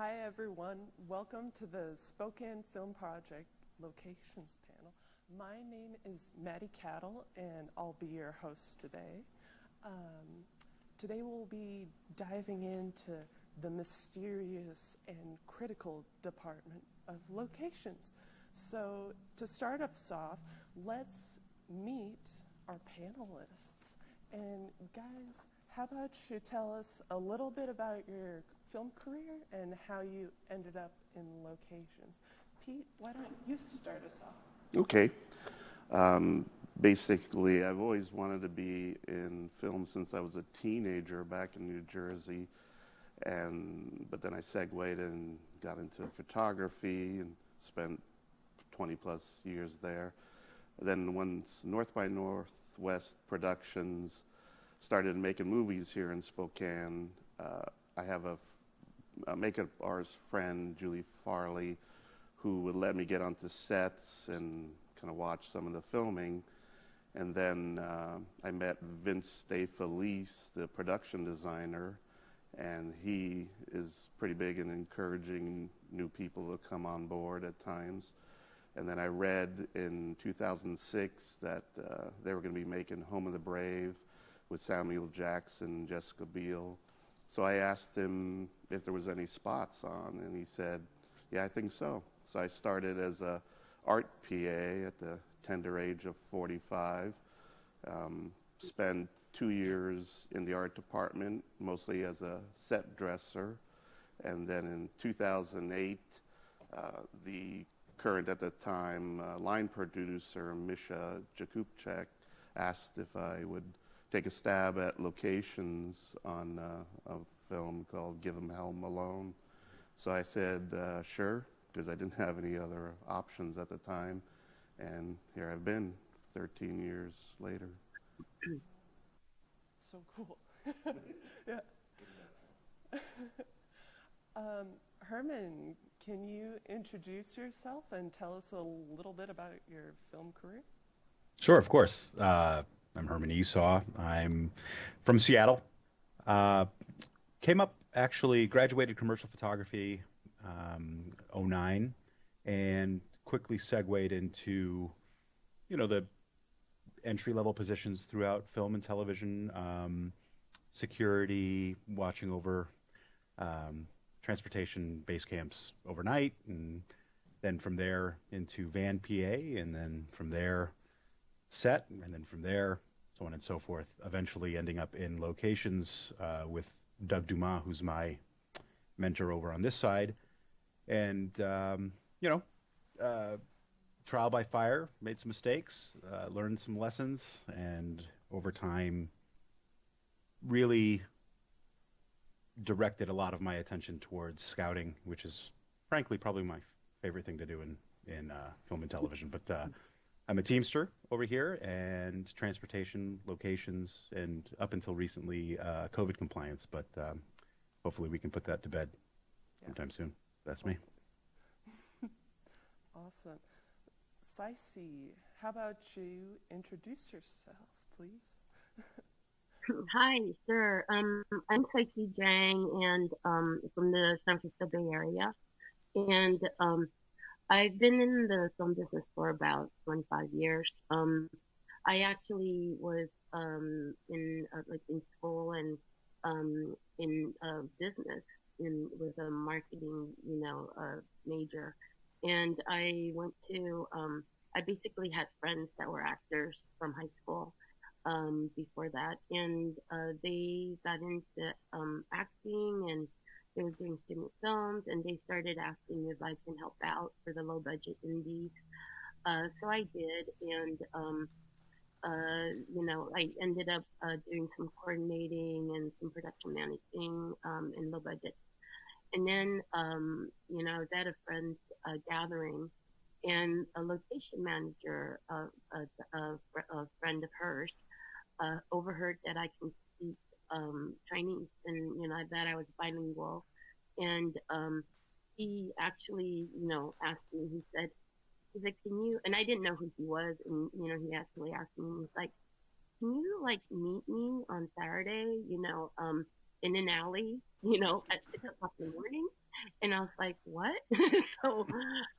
Hi everyone, welcome to the Spokane Film Project Locations panel. My name is Maddie Cattle and I'll be your host today. Today we'll be diving into the mysterious and critical department of locations. So to start us off, let's meet our panelists. And guys, how about you tell us a little bit about your film career and how you ended up in locations. Pete, why don't you start us off? Okay. Basically, I've always wanted to be in film since I was a teenager back in New Jersey, but then I segued and got into photography and spent 20 plus years there. Then once North by Northwest Productions started making movies here in Spokane, I have a makeup artist friend, Julie Farley, who would let me get onto sets and kind of watch some of the filming. And then I met Vince DeFelice, the production designer, and he is pretty big in encouraging new people to come on board at times. And then I read in 2006 that they were going to be making Home of the Brave with Samuel Jackson, Jessica Biel. So I asked him if there was any spots on, and he said, yeah, I think so. So I started as a art PA at the tender age of 45. Spent 2 years in the art department, mostly as a set dresser. And then in 2008, the current at the time line producer, Misha Jakubczak, asked if I would take a stab at locations on a film called Give 'Em Hell Alone. So I said, sure, because I didn't have any other options at the time. And here I've been 13 years later. So cool. Yeah. Herman, can you introduce yourself and tell us a little bit about your film career? Sure, of course. I'm Herman Esau. I'm from Seattle. Uh, graduated commercial photography, '09, and quickly segued into, the entry-level positions throughout film and television, security, watching over transportation base camps overnight, and then from there into van PA, and then from there set, and then from there so on and so forth, eventually ending up in locations with Doug Dumas, who's my mentor over on this side. And, trial by fire, made some mistakes, learned some lessons, and over time really directed a lot of my attention towards scouting, which is frankly probably my favorite thing to do in film and television. But I'm a Teamster over here, and transportation, locations, and up until recently, COVID compliance. But hopefully we can put that to bed sometime soon. That's me. Awesome. Saisi, how about you introduce yourself, please? Hi, sure. I'm Saisi Jang, and from the San Francisco Bay Area, and I've been in the film business for about 25 years. I actually was in school and in business with a marketing major, and I went to I basically had friends that were actors from high school before that, and they got into acting, and they were doing student films, and they started asking if I can help out for the low budget indies. So I did, and I ended up doing some coordinating and some production managing in low budget. And then, I was at a friend's gathering, and a location manager, a friend of hers, overheard that I can speak Chinese, and that I was bilingual, and he actually, asked me. He's like, can you? And I didn't know who he was, and he actually asked me. He's like, can you like meet me on Saturday? In an alley, at 6 o'clock in the morning. And I was like, what? So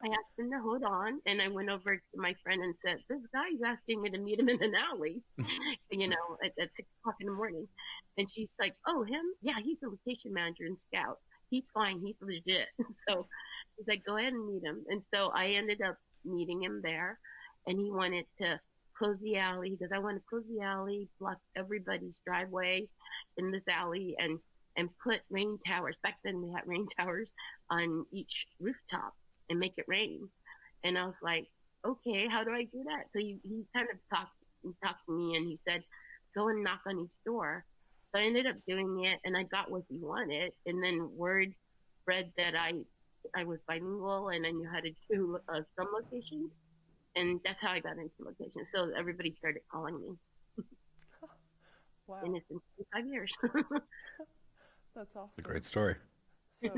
I asked him to hold on. And I went over to my friend and said, this guy's asking me to meet him in an alley, at 6 o'clock in the morning. And she's like, oh, him? Yeah, he's a location manager and scout. He's fine. He's legit. So she's like, go ahead and meet him. And so I ended up meeting him there. And he wanted to close the alley. He goes, I want to close the alley, block everybody's driveway in this alley, and put rain towers. Back then we had rain towers on each rooftop and make it rain. And I was like, okay, how do I do that? So he kind of talked to me, and he said, go and knock on each door. So I ended up doing it, and I got what he wanted. And then word spread that I was bilingual and I knew how to do some locations. And that's how I got into locations. So everybody started calling me. Wow, And it's been 5 years. that's awesome. It's a great story. So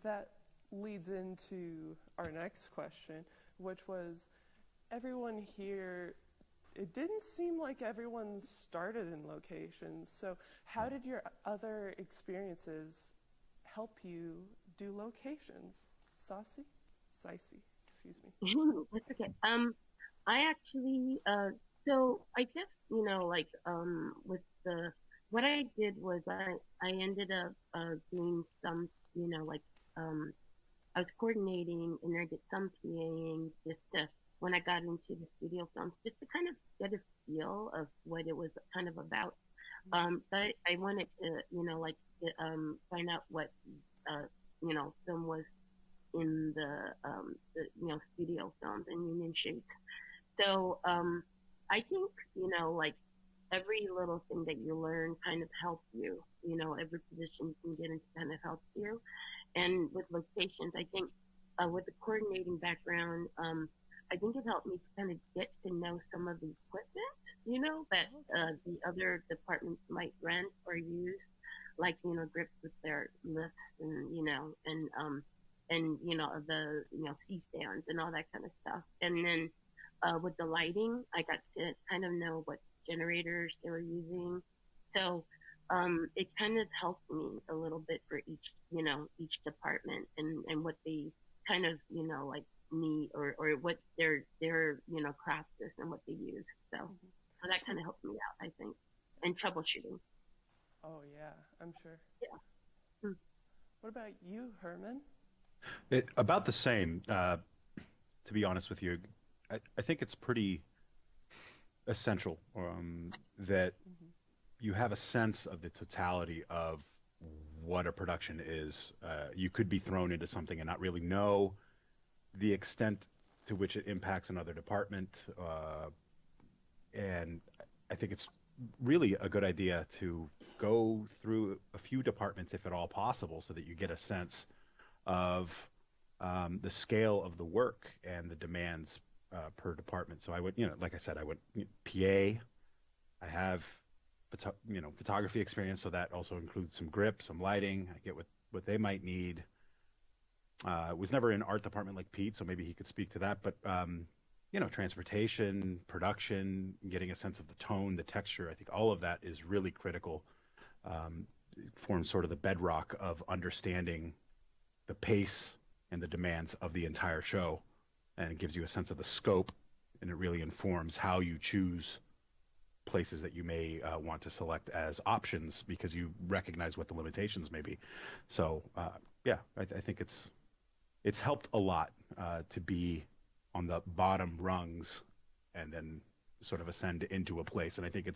that leads into our next question, which was everyone here, it didn't seem like everyone started in locations. So how did your other experiences help you do locations? Saucy? Sicey, excuse me. That's okay. I actually, so I guess, with what I did was I ended up doing some, I was coordinating and I did some PAing just to, when I got into the studio films, just to kind of get a feel of what it was kind of about. So I wanted to, find out what, film was in the studio films and union shoots. So I think, every little thing that you learn kind of helps you. Every position you can get into kind of helps you. And with locations, I think with the coordinating background, I think it helped me to kind of get to know some of the equipment, that the other departments might rent or use, like, grips with their lifts and the C-stands and all that kind of stuff. And then with the lighting, I got to kind of know what generators they were using. So it kind of helped me a little bit for each department and what they kind of, need or what their craft is and what they use. So that kind of helped me out, I think, and troubleshooting. Oh, yeah, I'm sure. Yeah. What about you, Herman? About the same, to be honest with you. I think it's pretty essential that you have a sense of the totality of what a production is. You could be thrown into something and not really know the extent to which it impacts another department. And I think it's really a good idea to go through a few departments, if at all possible, so that you get a sense of the scale of the work and the demands per department. So I would, like I said, I would PA. I have, photography experience, so that also includes some grip, some lighting. I get what they might need. Was never in art department like Pete, so maybe he could speak to that. But transportation, production, getting a sense of the tone, the texture. I think all of that is really critical. It forms sort of the bedrock of understanding the pace and the demands of the entire show, and it gives you a sense of the scope, and it really informs how you choose places that you may want to select as options because you recognize what the limitations may be. So I think it's helped a lot to be on the bottom rungs and then sort of ascend into a place. And I think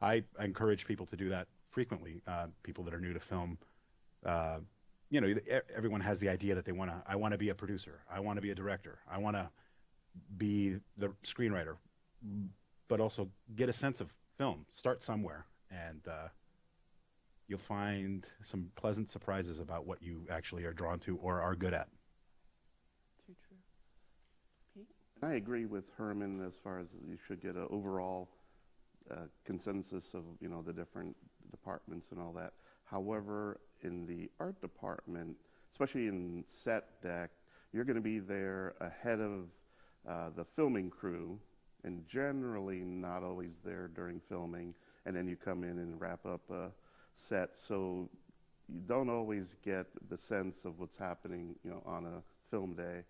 I encourage people to do that frequently. People that are new to film, everyone has the idea that I want to be a producer. I want to be a director. I want to be the screenwriter, but also get a sense of film. Start somewhere, and you'll find some pleasant surprises about what you actually are drawn to or are good at. Too true. Pete? I agree with Herman as far as you should get an overall consensus of the different departments and all that. However, in the art department, especially in set deck, you're going to be there ahead of the filming crew, and generally not always there during filming, and then you come in and wrap up a set. So you don't always get the sense of what's happening, on a film day.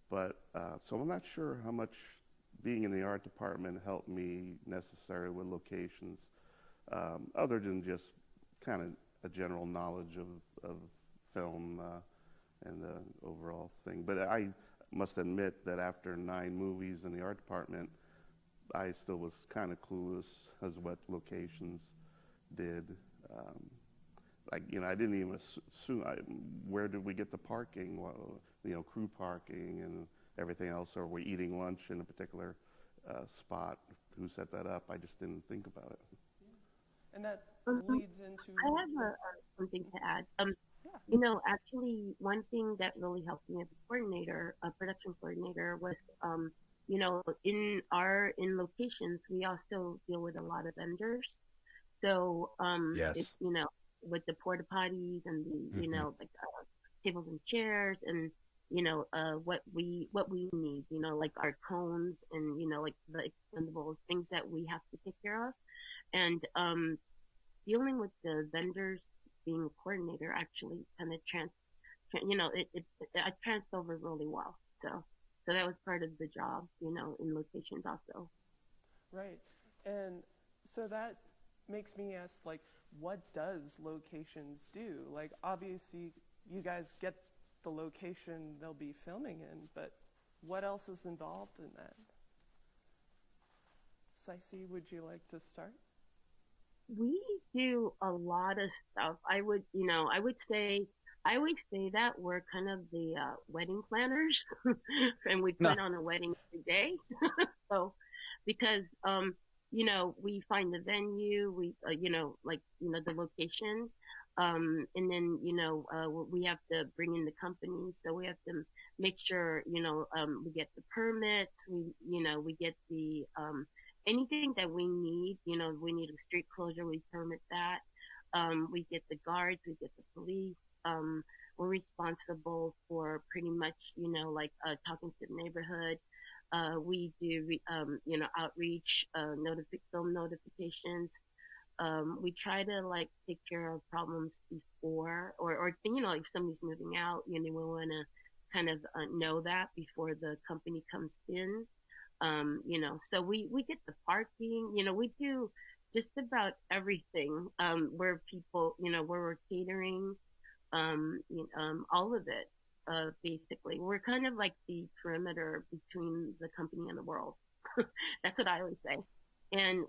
But so I'm not sure how much being in the art department helped me necessarily with locations, other than just kind of a general knowledge of film and the overall thing. But I must admit that after 9 movies in the art department, I still was kind of clueless as what locations did. I didn't even assume where did we get the parking, crew parking and everything else, or we're eating lunch in a particular spot. Who set that up? I just didn't think about it. And that leads into... I have something to add. Yeah. Actually, one thing that really helped me as a coordinator, a production coordinator, was, in locations, we also deal with a lot of vendors. So, Yes. with the porta potties and the, Mm-hmm. tables and chairs and, what we need, like our cones and, like the expendables, things that we have to take care of. And dealing with the vendors, being a coordinator, actually kind of I transferred over really well. So that was part of the job, in locations also. Right. And so that makes me ask, like, what does locations do? Like, obviously, you guys get the location they'll be filming in, but what else is involved in that? Ceci, would you like to start? We do a lot of stuff. I always say that we're kind of the wedding planners, and we No. plan on a wedding every day. So, because we find the venue, the location, and then we have to bring in the company, so we have to make sure we get the permits, we get the anything that we need. We need a street closure, we permit that. We get the guards, we get the police. We're responsible for pretty much, talking to the neighborhood. We do, outreach, film notifications. We try to take care of problems before, or if somebody's moving out, we want to kind of know that before the company comes in. So we get the parking, we do just about everything, where people, where we're catering, all of it. Basically, we're kind of like the perimeter between the company and the world. That's what I always say. And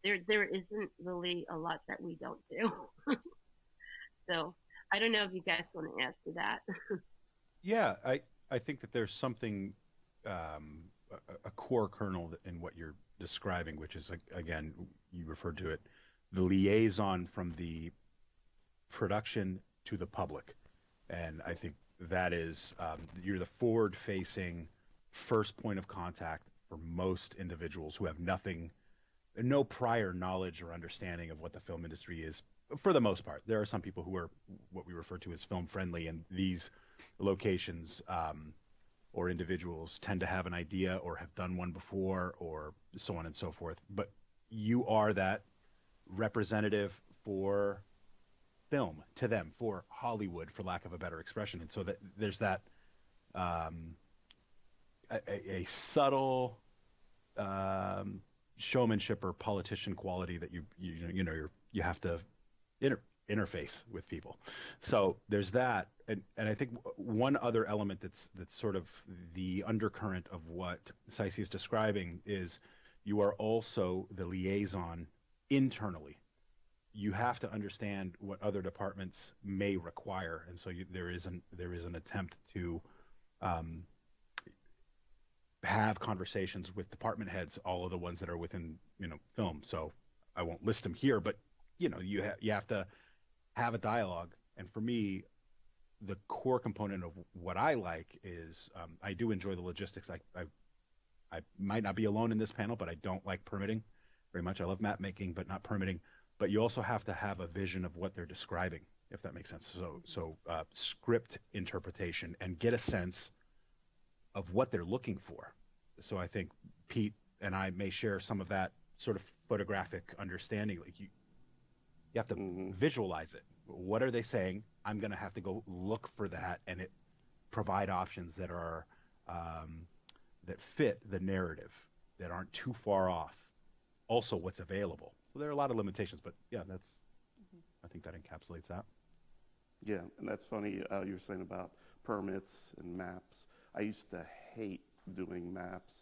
there isn't really a lot that we don't do. So I don't know if you guys want to add to that. Yeah, I think that there's something, a core kernel in what you're describing, which is, again, you referred to it, the liaison from the production to the public. And I think that is, you're the forward-facing first point of contact for most individuals who have no prior knowledge or understanding of what the film industry is. For the most part, there are some people who are what we refer to as film friendly, and these locations or individuals tend to have an idea or have done one before, or so on and so forth. But you are that representative for film to them, for Hollywood, for lack of a better expression. And so that there's that a subtle showmanship or politician quality that you have to interface with people. So there's that, and I think one other element that's sort of the undercurrent of what Ceci is describing is you are also the liaison internally. You have to understand what other departments may require, and so there is an attempt to have conversations with department heads, all of the ones that are within film. So I won't list them here, but you have to have a dialogue. And for me, the core component of what I like is I do enjoy the logistics. I might not be alone in this panel, but I don't like permitting very much. I love map making, but not permitting. But you also have to have a vision of what they're describing, if that makes sense. So script interpretation and get a sense of what they're looking for. So I think Pete and I may share some of that sort of photographic understanding. You have to visualize it. What are they saying? I'm going to have to go look for that and provide options that are that fit the narrative, that aren't too far off. Also, what's available. So there are a lot of limitations, but yeah, I think that encapsulates that. Yeah, and that's funny. You were saying about permits and maps. I used to hate doing maps.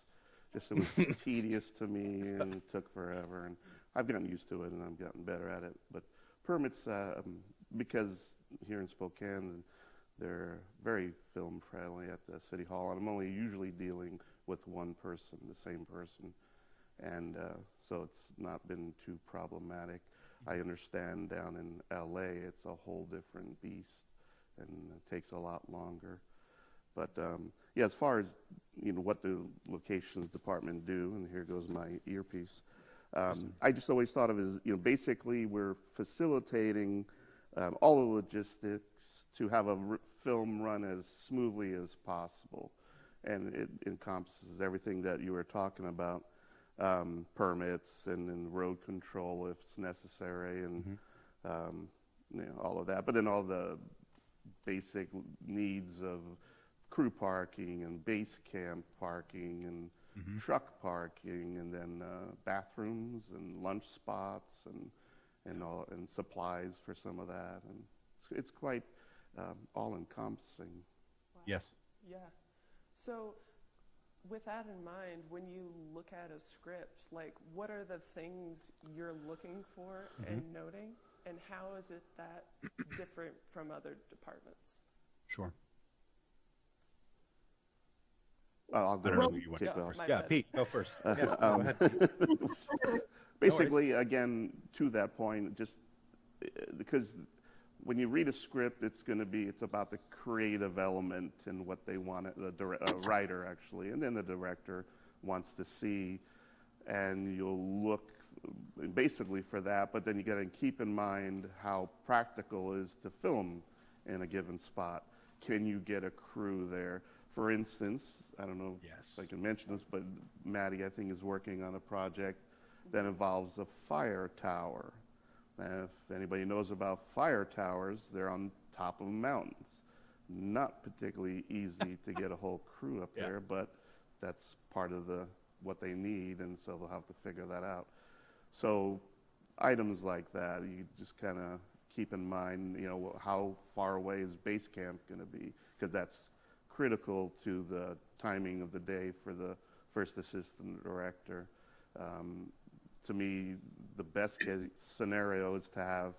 Just it was tedious to me and it took forever. And I've gotten used to it and I've gotten better at it. But permits, because here in Spokane, they're very film friendly at the City Hall. And I'm only usually dealing with one person, the same person. And so it's not been too problematic. I understand down in LA, it's a whole different beast and it takes a lot longer. But yeah, as far as what the locations department do, and here goes my earpiece. I just always thought of it as basically we're facilitating all the logistics to have a film run as smoothly as possible, and it encompasses everything that you were talking about, permits and road control if it's necessary, and all of that. But then all the basic needs of crew parking and base camp parking and truck parking, and then bathrooms and lunch spots and supplies for some of that, and it's quite all encompassing. Wow. Yes. Yeah. So with that in mind, when you look at a script, like what are the things you're looking for and noting, and how is it that different from other departments? Sure. I'll go Well, ahead and kick off. Yeah, Pete, go first. Yeah, go ahead, Pete. Basically, again, to that point, just because when you read a script, it's about the creative element and what they want, the writer actually, and then the director wants to see, and you'll look basically for that, but then you got to keep in mind how practical it is to film in a given spot. Can you get a crew there? For instance, I don't know if I can mention this, but Maddie, I think, is working on a project that involves a fire tower. And if anybody knows about fire towers, they're on top of mountains. Not particularly easy to get a whole crew up there, but that's part of what they need, and so they'll have to figure that out. So items like that, you just kind of keep in mind, how far away is base camp going to be, because that's critical to the timing of the day for the first assistant director. To me, the best case scenario is to have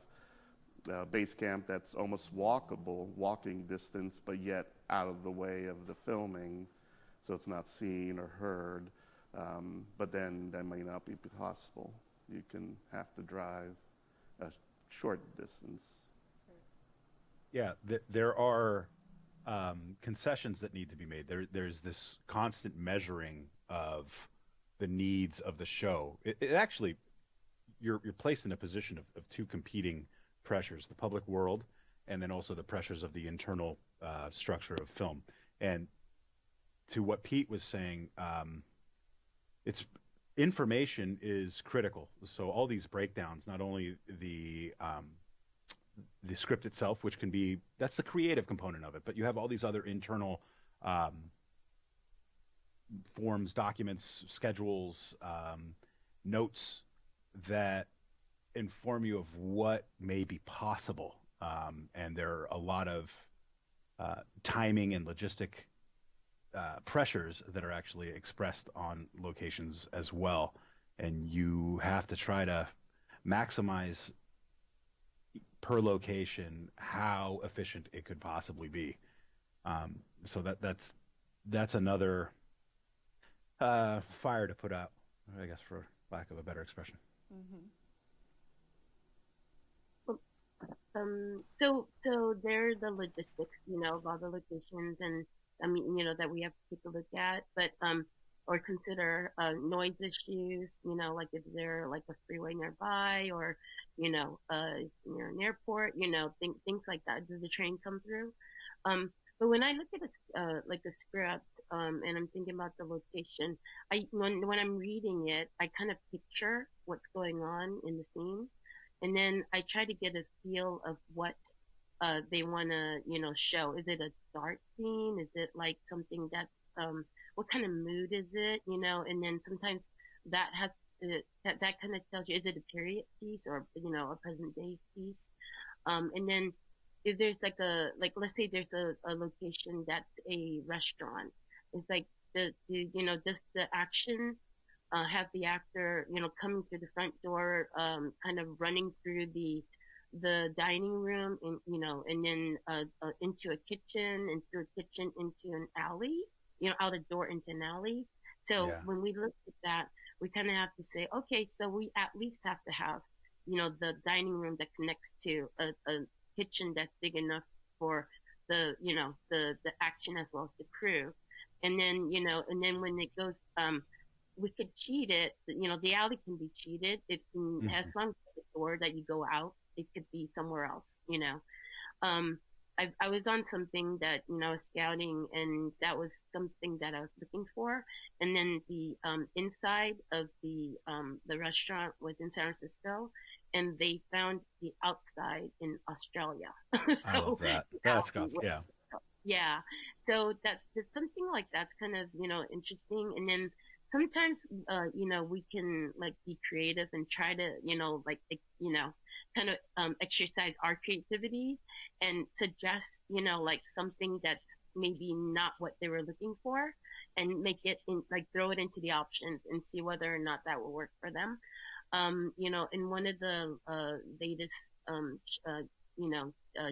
base camp that's almost walking distance, but yet out of the way of the filming, so it's not seen or heard. But then that may not be possible. You can have to drive a short distance. Yeah, there are concessions that need to be made. There's this constant measuring of the needs of the show. It actually, you're placed in a position of two competing pressures: the public world, and then also the pressures of the internal structure of film. And to what Pete was saying, it's information is critical. So all these breakdowns, not only the script itself, which can be, that's the creative component of it, but you have all these other internal forms, documents, schedules, notes that inform you of what may be possible. And there are a lot of timing and logistic pressures that are actually expressed on locations as well. And you have to try to maximize per location how efficient it could possibly be. So that's another fire to put out, I guess, for lack of a better expression. So there's the logistics, of all the locations, and I mean, that we have to take a look at, but or consider noise issues, like if there like a freeway nearby, or near an airport, things like that. Does the train come through? But when I look at a script, and I'm thinking about the location, when I'm reading it, I kind of picture what's going on in the scene, and then I try to get a feel of what they want to, show. Is it a dark scene? Is it like something that, what kind of mood is it? And then sometimes that has that kind of tells you, is it a period piece or a present day piece? And then if there's like let's say there's a location that's a restaurant, it's like does the action have the actor, coming through the front door, kind of running through the dining room, and and then into a kitchen, and through a kitchen into an alley, out a door into an alley. So Yeah. when we look at that, we kind of have to say, okay, so we at least have to have, the dining room that connects to a kitchen that's big enough for the action as well as the crew. And then, and then when it goes, we could cheat it. The alley can be cheated. It can, as Mhm. long as the door that you go out, it could be somewhere else. Um, I was on something that, I was scouting, and that was something that I was looking for. And then the inside of the restaurant was in San Francisco, and they found the outside in Australia. I love So that. the That's alley was, yeah. yeah. So that's something like that's kind of, interesting. And then sometimes, we can like be creative and try to, kind of exercise our creativity and suggest, like something that's maybe not what they were looking for, and make it in, like throw it into the options and see whether or not that will work for them. In one of the latest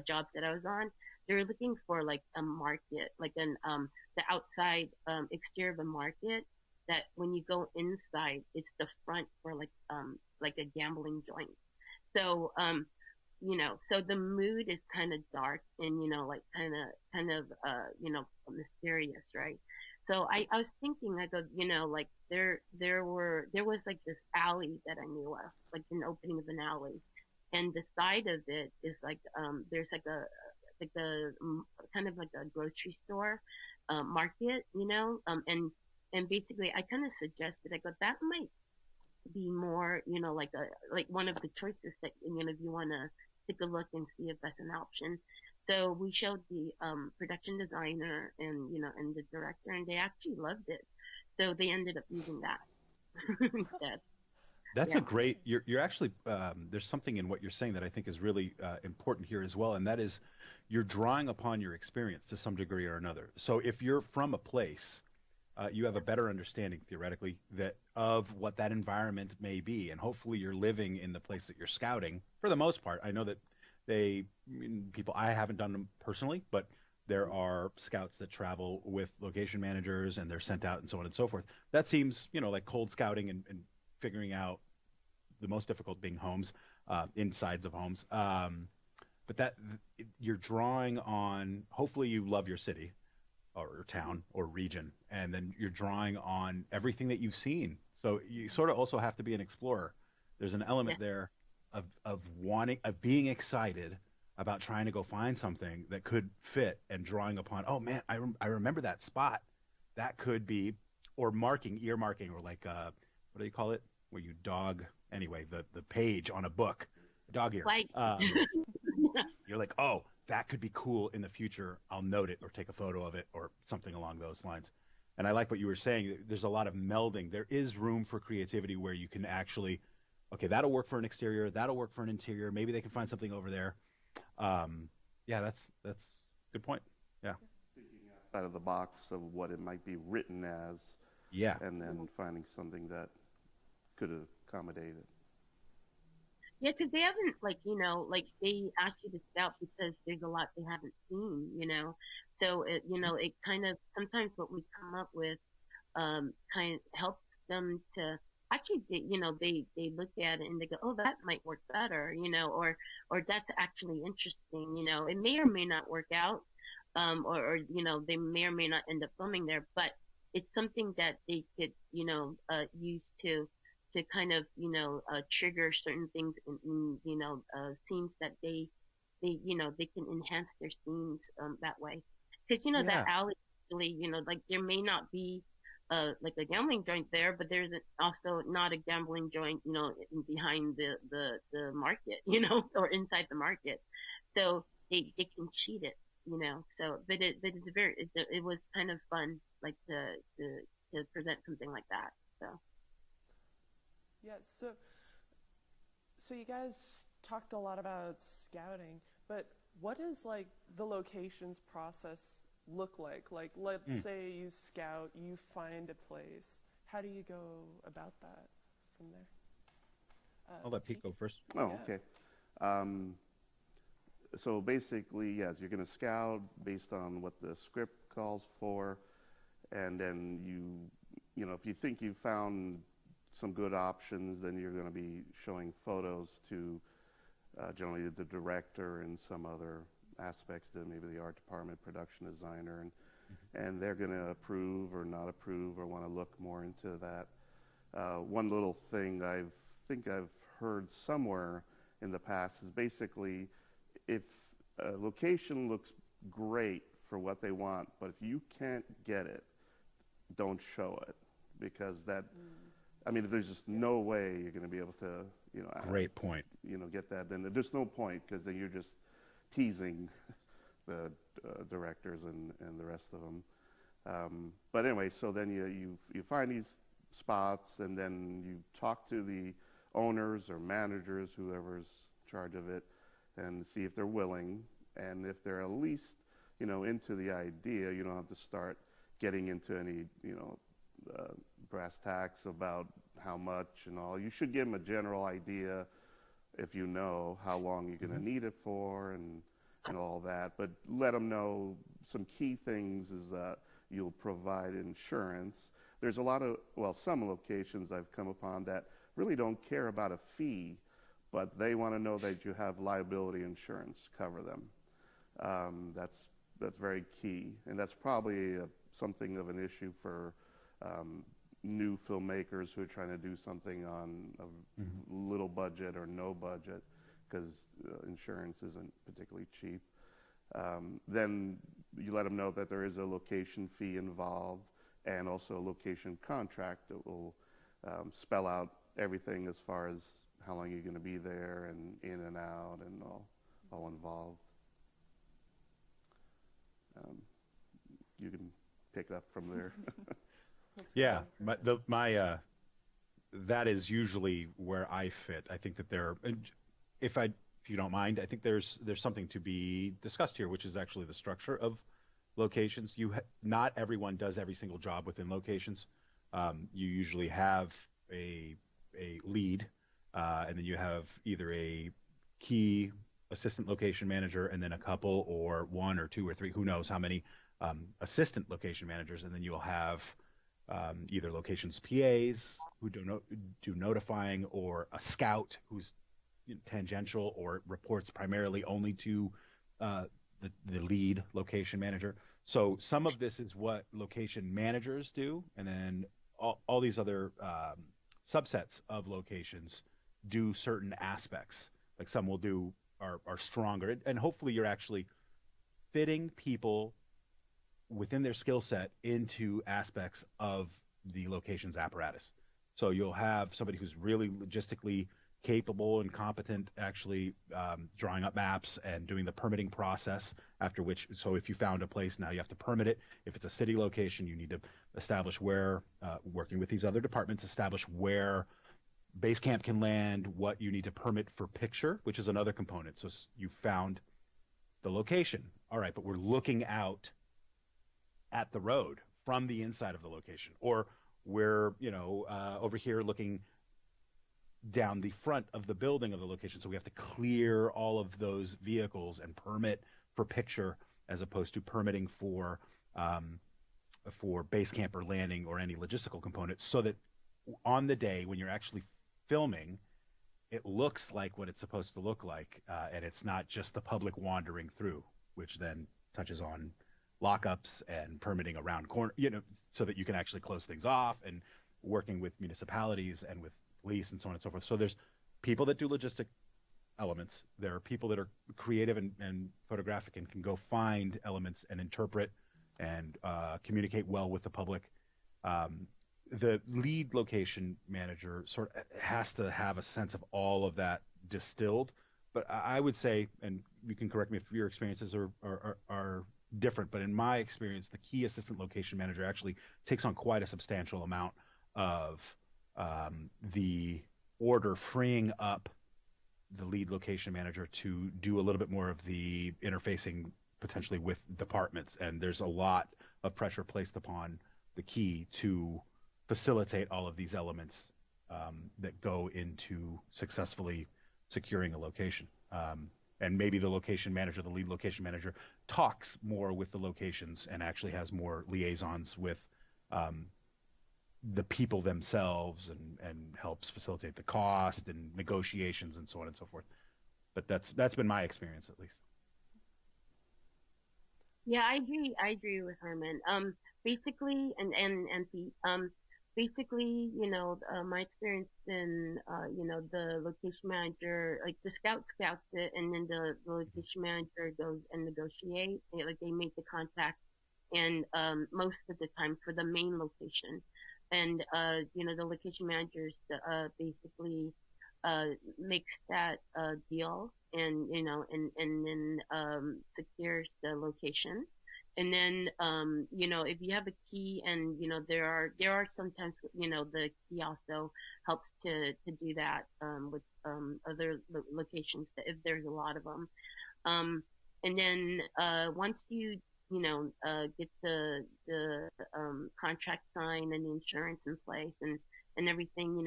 jobs that I was on, they were looking for like a market, like the outside exterior of a market, that when you go inside, it's the front for like a gambling joint. So so the mood is kind of dark and like mysterious, right? So I was thinking, I go, like there was like this alley that I knew of, like an opening of an alley, and the side of it is like there's kind of like a grocery store market, and basically I kind of suggested, I go, that might be more, like one of the choices that, if you want to take a look and see if that's an option. So we showed the production designer and the director, and they actually loved it. So they ended up using that instead. That's a Yeah. great. You're actually there's something in what you're saying that I think is really important here as well, and that is you're drawing upon your experience to some degree or another. So if you're from a place, you have a better understanding theoretically that of what that environment may be, and hopefully you're living in the place that you're scouting. For the most part, I know that people, I haven't done them personally, but there are scouts that travel with location managers and they're sent out and so on and so forth. That seems, like cold scouting and figuring out the most difficult being homes, insides of homes. But you're drawing on, hopefully you love your city or town or region, and then you're drawing on everything that you've seen. So you sort of also have to be an explorer. There's an Yeah. element there of wanting, of being excited about trying to go find something that could fit, and drawing upon, oh man, I remember that spot. That could be, or ear marking, or like what do you call it? Where you dog, anyway, the page on a book, dog ear. Like, You're like, oh, that could be cool in the future. I'll note it or take a photo of it or something along those lines. And I like what you were saying. There's a lot of melding. There is room for creativity where you can actually, okay, that'll work for an exterior. That'll work for an interior. Maybe they can find something over there. Yeah, that's a good point. Yeah. Outside of the box of what it might be written as, Yeah. and then finding something that could accommodate it. yeah, because they haven't, like they ask you to scout because there's a lot they haven't seen. So it kind of, sometimes what we come up with kind of helps them to actually, they look at it and they go, oh, that might work better, or that's actually interesting. It may or may not work out, or they may or may not end up filming there, but it's something that they could use to kind of trigger certain things in scenes that they can enhance their scenes that way, because that Yeah. alley really, like there may not be like a gambling joint there, but there's also not a gambling joint, behind the market, or inside the market. So they can cheat it, So, it was kind of fun, like to present something like that. So. Yeah, so you guys talked a lot about scouting, but what does like the locations process look like? Like, let's say you scout, you find a place. How do you go about that from there? I'll let Pete go first. Oh, Yeah. okay. So basically, yes, you're going to scout based on what the script calls for, and then if you think you found some good options, then you're going to be showing photos to generally the director and some other aspects, to maybe the art department, production designer, and they're going to approve or not approve or want to look more into that. One little thing I think I've heard somewhere in the past is basically if a location looks great for what they want, but if you can't get it, don't show it, because that, I mean, if there's just no way you're going to be able to, Great point. Get that, then there's no point, because then you're just teasing the directors and the rest of them. But anyway, so then you find these spots, and then you talk to the owners or managers, whoever's in charge of it, and see if they're willing. And if they're at least, into the idea, you don't have to start getting into any, brass tacks about how much and all. You should give them a general idea, if you know how long you're going to need it for and all that. But let them know some key things is that you'll provide insurance. There's some locations I've come upon that really don't care about a fee, but they want to know that you have liability insurance cover them. That's very key, and that's probably something of an issue for new filmmakers who are trying to do something on a little budget or no budget, because insurance isn't particularly cheap. Then you let them know that there is a location fee involved, and also a location contract that will spell out everything as far as how long you're going to be there and in and out and all involved. You can pick up from there. Yeah, that is usually where I fit. I think that if you don't mind, I think there's something to be discussed here, which is actually the structure of locations. Not everyone does every single job within locations. You usually have a lead, and then you have either a key assistant location manager, and then a couple or one or two or three, who knows how many assistant location managers, and then you'll have either locations PAs who do notifying, or a scout who's tangential or reports primarily only to the lead location manager. So some of this is what location managers do, and then all these other subsets of locations do certain aspects. Like some will are stronger, and hopefully you're actually fitting people within their skill set into aspects of the location's apparatus. So you'll have somebody who's really logistically capable and competent, actually drawing up maps and doing the permitting process, after which, so if you found a place, now you have to permit it. If it's a city location, you need to establish where, working with these other departments, establish where base camp can land, what you need to permit for picture, which is another component. So you found the location. All right, but we're looking out at the road from the inside of the location, or we're over here looking down the front of the building of the location, so we have to clear all of those vehicles and permit for picture, as opposed to permitting for base camp or landing or any logistical components, so that on the day when you're actually filming, it looks like what it's supposed to look like, and it's not just the public wandering through, which then touches on lockups and permitting around corner, so that you can actually close things off, and working with municipalities and with police and so on and so forth. So there's people that do logistic elements. There are people that are creative and photographic and can go find elements and interpret and communicate well with the public. The lead location manager sort of has to have a sense of all of that distilled. But I would say, and you can correct me if your experiences are different, but in my experience, the key assistant location manager actually takes on quite a substantial amount of the order, freeing up the lead location manager to do a little bit more of the interfacing potentially with departments. And there's a lot of pressure placed upon the key to facilitate all of these elements that go into successfully securing a location. And maybe the location manager, the lead location manager, talks more with the locations and actually has more liaisons with the people themselves and helps facilitate the cost and negotiations and so on and so forth. But that's been my experience, at least. Yeah, I agree with Herman. Basically, and Pete, basically, my experience in, the location manager, like the scouts it, and then the location manager goes and negotiate. Like they make the contact, and most of the time for the main location, and the location managers basically makes that deal, and and then secures the location. And then if you have a key, and there are sometimes the key also helps to do that with other locations if there's a lot of them. And then once you get the contract signed and the insurance in place and everything,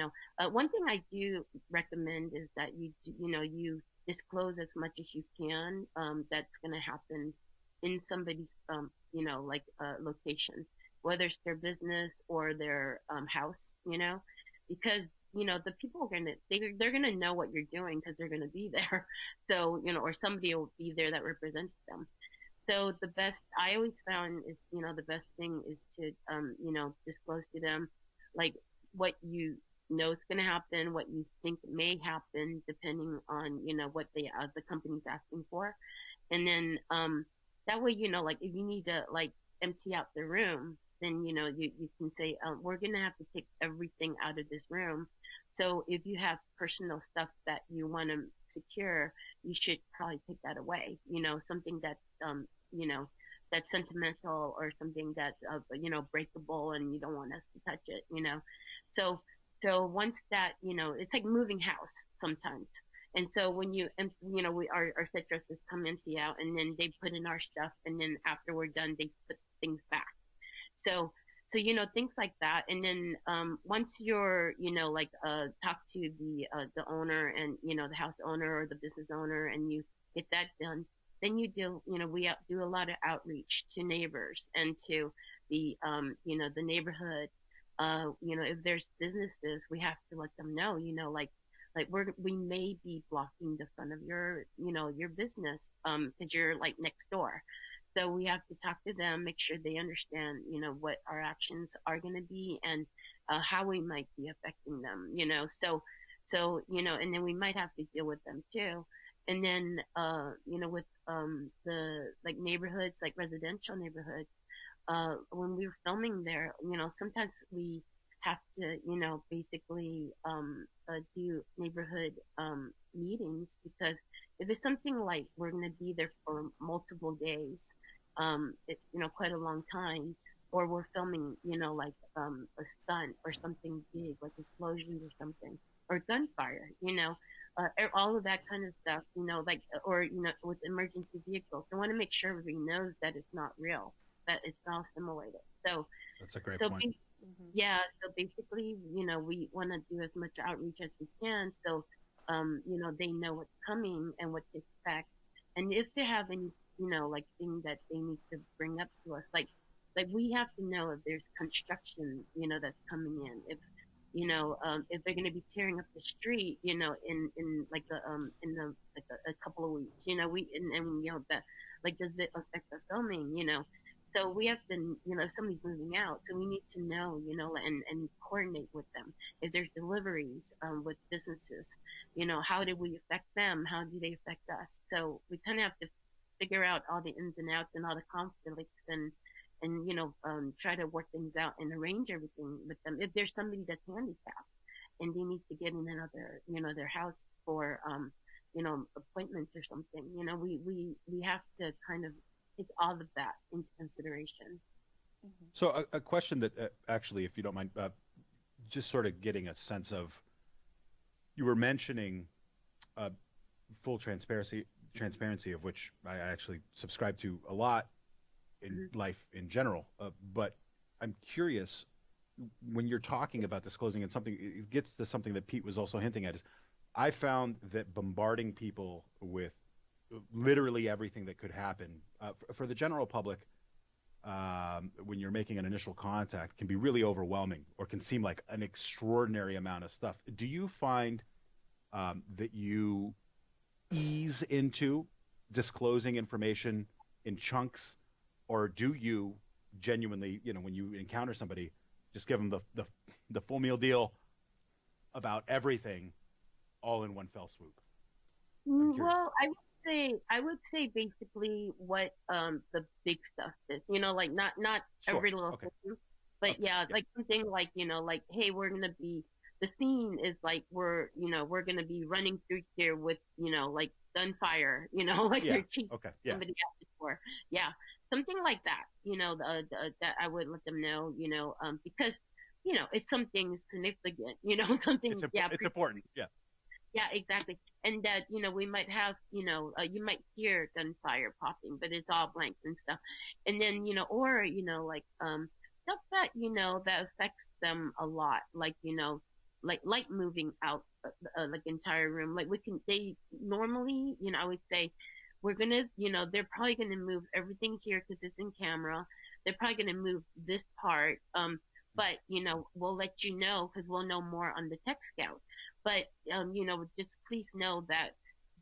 one thing I do recommend is that you disclose as much as you can that's going to happen in somebody's location, whether it's their business or their house, because the people are they're gonna know what you're doing because they're gonna be there. So or somebody will be there that represents them. So the best I always found is the best thing is to disclose to them like what you know is going to happen, what you think may happen, depending on what the company's asking for, and then that way like if you need to like empty out the room, then you can say we're going to have to take everything out of this room. So if you have personal stuff that you want to secure, you should probably take that away. Something that that's sentimental, or something that's breakable, and you don't want us to touch it. So once that it's like moving house sometimes. And so when our set dressers come empty out, and then they put in our stuff, and then after we're done, they put things back. So things like that. And then once you're talk to the owner, and the house owner or the business owner, and you get that done, then you do we do a lot of outreach to neighbors and to the the neighborhood. If there's businesses, we have to let them know, like we may be blocking the front of your your business because you're like next door. So we have to talk to them, make sure they understand what our actions are going to be, and how we might be affecting them. So and then we might have to deal with them too. And then with the like neighborhoods, like residential neighborhoods, when we were filming there, sometimes we have to basically do neighborhood meetings, because if it's something like we're going to be there for multiple days, quite a long time, or we're filming like a stunt or something big like explosions or something, or gunfire, all of that kind of stuff, or with emergency vehicles, I want to make sure everybody knows that it's not real, that it's all simulated. So that's a great point. Yeah, so basically, we want to do as much outreach as we can, so they know what's coming and what to expect, and if they have any like thing that they need to bring up to us, like we have to know if there's construction that's coming in, if they're going to be tearing up the street in like a couple of weeks, that like, does it affect the filming, so we have to if somebody's moving out, so we need to know and coordinate with them. If there's deliveries with businesses, how do we affect them, how do they affect us? So we kind of have to figure out all the ins and outs and all the conflicts, and and try to work things out and arrange everything with them. If there's somebody that's handicapped and they need to get in another, their house for, appointments or something, we have to kind of take all of that into consideration. So a question that actually, if you don't mind, just sort of getting a sense of, you were mentioning full transparency of which I actually subscribe to a lot in life in general. But I'm curious, when you're talking about disclosing, and something, it gets to something that Pete was also hinting at, is I found that bombarding people with literally everything that could happen for the general public, when you're making an initial contact, can be really overwhelming, or can seem like an extraordinary amount of stuff. Do you find that you ease into disclosing information in chunks, or do you genuinely, when you encounter somebody, just give them the full meal deal about everything all in one fell swoop? Well, I would say basically what the big stuff is, like not Sure. every little Okay. thing, but Okay. yeah, like something like, like, hey, the scene is like we're gonna be running through here with, like gunfire, like Yeah. they're chasing Okay. Yeah. somebody out the door. Yeah, something like that, that I would let them know, because, it's something significant, something, It's important. Yeah. yeah, exactly. And that, we might have, you might hear gunfire popping, but it's all blank and stuff. And then, or, like, stuff that, that affects them a lot, like, like moving out, like entire room. Like they normally, I would say, we're gonna, they're probably gonna move everything here because it's in camera. They're probably gonna move this part. But, we'll let you know because we'll know more on the tech scout. But, just please know that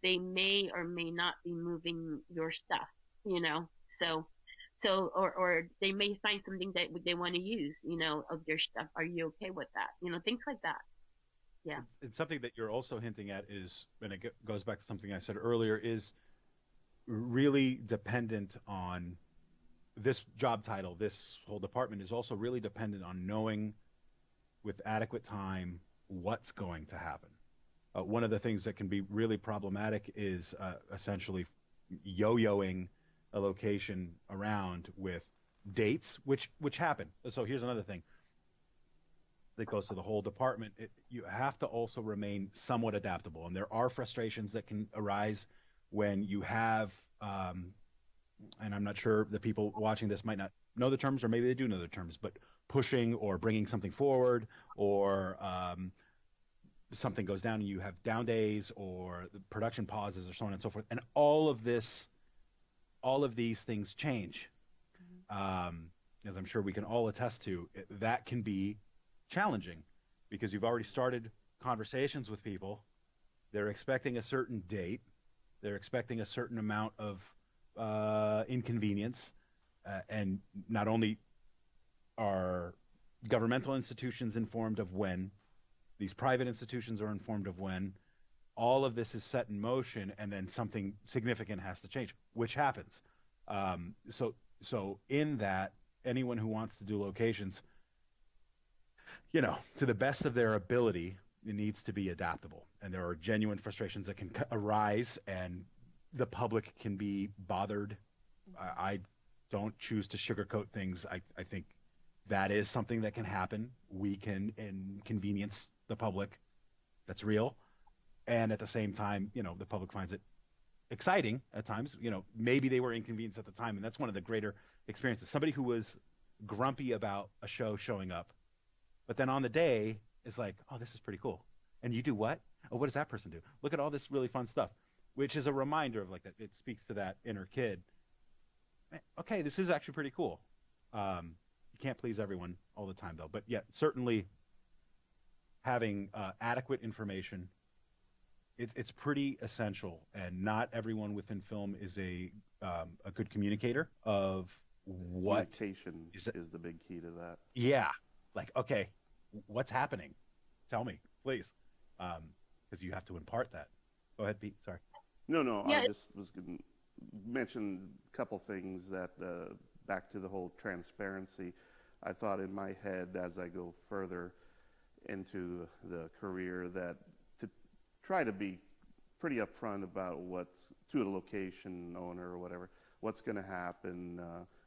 they may or may not be moving your stuff, or they may find something that they want to use, of your stuff. Are you okay with that? Things like that. Yeah. And something that you're also hinting at is, and it goes back to something I said earlier, is really dependent on this job title. This whole department is also really dependent on knowing with adequate time what's going to happen. One of the things that can be really problematic is essentially yo-yoing a location around with dates, which happen. So here's another thing that goes to the whole department. You have to also remain somewhat adaptable, and there are frustrations that can arise when you have and I'm not sure the people watching this might not know the terms, or maybe they do know the terms, but pushing or bringing something forward, or something goes down and you have down days, or the production pauses, or so on and so forth. And all of these things change. As I'm sure we can all attest to, that can be challenging because you've already started conversations with people. They're expecting a certain date. They're expecting a certain amount of inconvenience, and not only are governmental institutions informed of when, these private institutions are informed of when, all of this is set in motion, and then something significant has to change, which happens. So in that, anyone who wants to do locations, to the best of their ability, it needs to be adaptable. And there are genuine frustrations that can arise, and the public can be bothered. I don't choose to sugarcoat things. I think that is something that can happen. We can inconvenience the public. That's real. And at the same time, the public finds it exciting at times. Maybe they were inconvenienced at the time, and that's one of the greater experiences. Somebody who was grumpy about a show showing up, but then on the day is like, oh, this is pretty cool. And you do what? Oh, what does that person do? Look at all this really fun stuff, which is a reminder of like that. It speaks to that inner kid. Okay, this is actually pretty cool. You can't please everyone all the time, though. But yeah, certainly having adequate information, it's pretty essential. And not everyone within film is a good communicator of what Communication is the big key to that. Yeah, like, okay, what's happening? Tell me, please, because you have to impart that. Go ahead, Pete. Sorry. No, Yeah. I just was going to mention a couple things that back to the whole transparency, I thought in my head as I go further into the career that to try to be pretty upfront about what's to a location owner or whatever, what's going to happen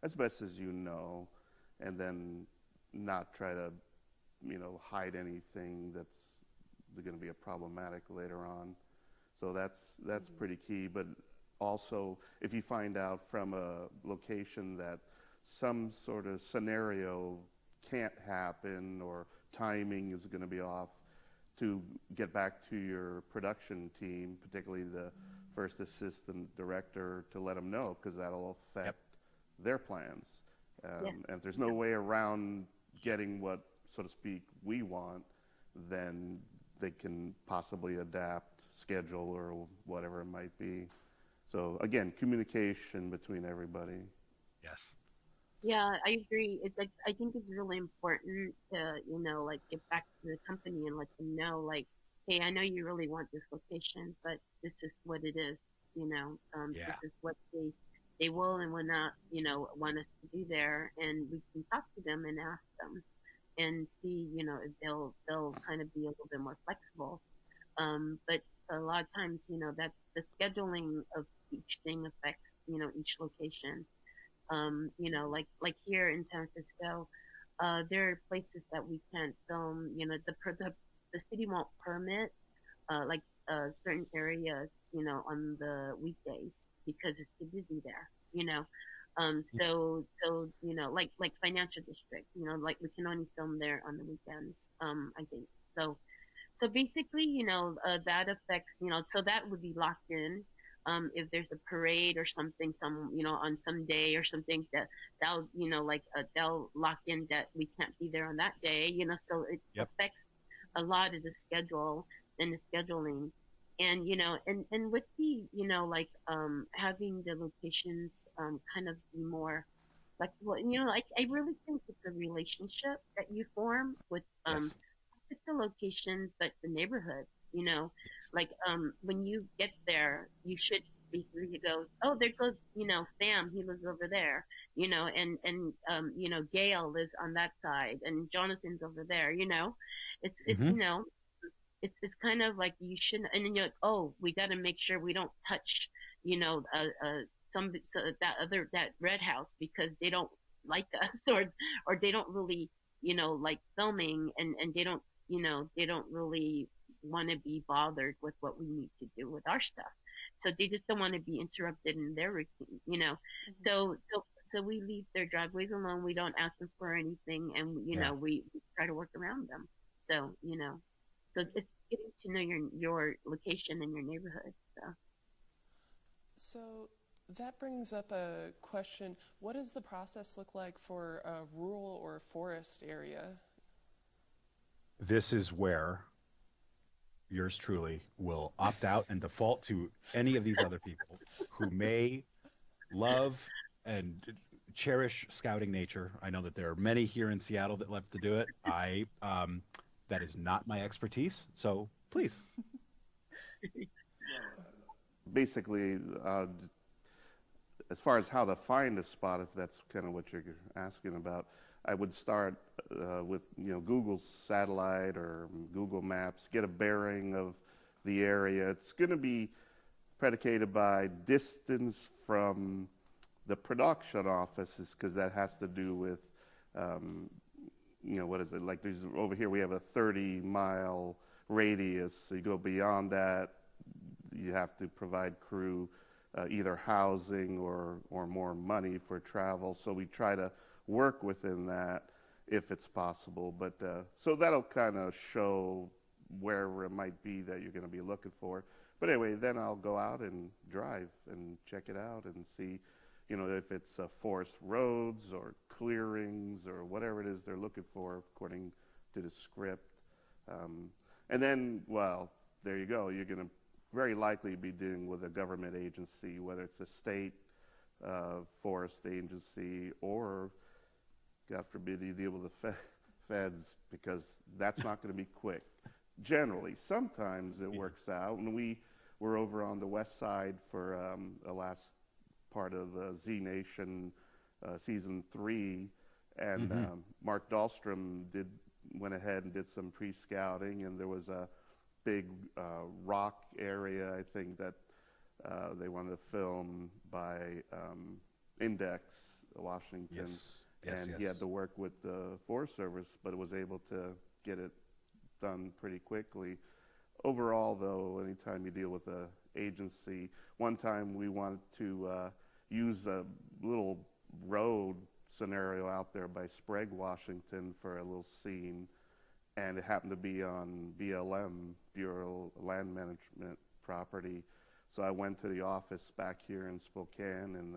as best as you know, and then not try to, hide anything that's going to be a problematic later on. So that's pretty key. But also, if you find out from a location that some sort of scenario can't happen or timing is going to be off, to get back to your production team, particularly the first assistant director, to let them know, because that'll affect their plans. And if there's no way around getting what, so to speak, we want, then they can possibly adapt schedule or whatever it might be. So again, communication between everybody. Yes. Yeah, I agree. It's like I think it's really important to, like get back to the company and let them know, like, hey, I know you really want this location, but this is what it is. This is what they will and will not, want us to do there, and we can talk to them and ask them and see, if they'll kind of be a little bit more flexible. But a lot of times, that the scheduling of each thing affects, each location. Like here in San Francisco, there are places that we can't film. The city won't permit certain areas, on the weekdays because it's too busy there. Like financial district, like we can only film there on the weekends. I think so. So basically, that affects, so that would be locked in. If there's a parade or something, on some day or something they'll lock in that we can't be there on that day, so it affects a lot of the schedule and the scheduling. And, and with the, having the locations, kind of be more flexible. And, I really think it's a relationship that you form with, it's the location, but the neighborhood, when you get there, you should basically go, oh, there goes, Sam, he lives over there, and Gail lives on that side and Jonathan's over there, it's, it's kind of like you shouldn't, and then you're like, oh, we got to make sure we don't touch, that red house because they don't like us or they don't really, like filming and they don't, they don't really want to be bothered with what we need to do with our stuff. So they just don't want to be interrupted in their routine, So we leave their driveways alone. We don't ask them for anything, and we try to work around them. So so it's getting to know your location and your neighborhood. So that brings up a question. What does the process look like for a rural or forest area? This is where yours truly will opt out and default to any of these other people who may love and cherish scouting nature. I know that there are many here in Seattle that love to do it. That is not my expertise, so please. Basically, as far as how to find a spot, if that's kind of what you're asking about, I would start with Google Satellite or Google Maps, get a bearing of the area. It's going to be predicated by distance from the production offices, because that has to do with what is it, like there's over here we have a 30-mile radius. So you go beyond that, you have to provide crew either housing or more money for travel. So we try to work within that if it's possible. But so that'll kind of show where it might be that you're going to be looking for. But anyway, then I'll go out and drive and check it out and see, if it's forest roads or clearings or whatever it is they're looking for according to the script. And then, well, there you go. You're going to very likely be dealing with a government agency, whether it's a state forest agency or, God forbid, you deal with the feds, because that's not going to be quick. Generally, sometimes it works out. When we were over on the west side for the last part of Z Nation season 3, and Mark Dahlstrom went ahead and did some pre-scouting, and there was a big rock area, I think, that they wanted to film by Index, Washington. Yes. Yes, and yes. he had to work with the Forest Service, but was able to get it done pretty quickly. Overall, though, anytime you deal with an agency, one time we wanted to use a little road scenario out there by Sprague, Washington, for a little scene, and it happened to be on BLM, Bureau of Land Management property. So I went to the office back here in Spokane and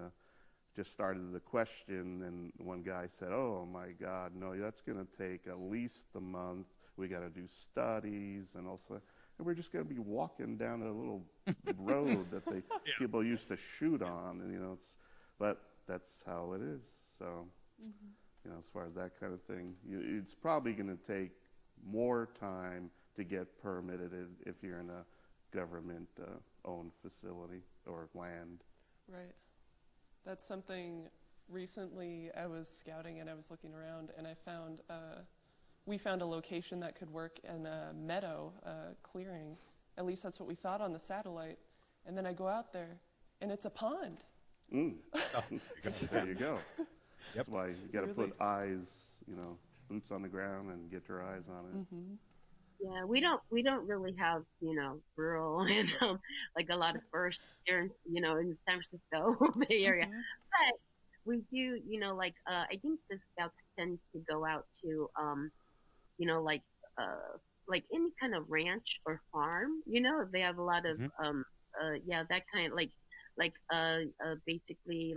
just started the question, and one guy said, "Oh my God, no, that's going to take at least a month. We got to do studies, and also, and we're just going to be walking down a little road that people used to shoot on, and but that's how it is. So, as far as that kind of thing, it's probably going to take more time to get permitted if you're in a government-owned facility or land." Right. That's something recently I was scouting and I was looking around and we found a location that could work in a meadow, clearing. At least that's what we thought on the satellite. And then I go out there and it's a pond. Oh, there you go. Yep. That's why you got to put eyes, boots on the ground and get your eyes on it. Yeah, we don't really have, rural and like a lot of forests here, in the San Francisco Bay Area. But we do, I think the scouts tend to go out to, like any kind of ranch or farm. They have a lot of, that kind of basically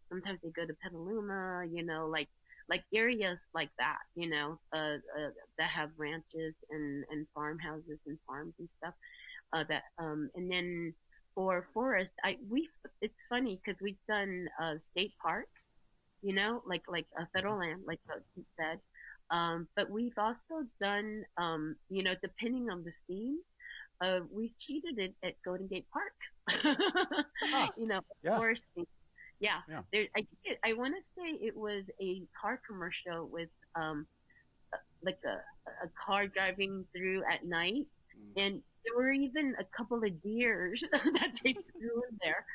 sometimes they go to Petaluma, like areas like that, that have ranches and farmhouses and farms and stuff. And then for forest, it's funny because we've done state parks, like federal land, like you said. But we've also done, depending on the scene, we've cheated it at Golden Gate Park. Yeah. Forest thing. Yeah. Yeah. I want to say it was a car commercial with like a car driving through at night, and there were even a couple of deers that they threw in there.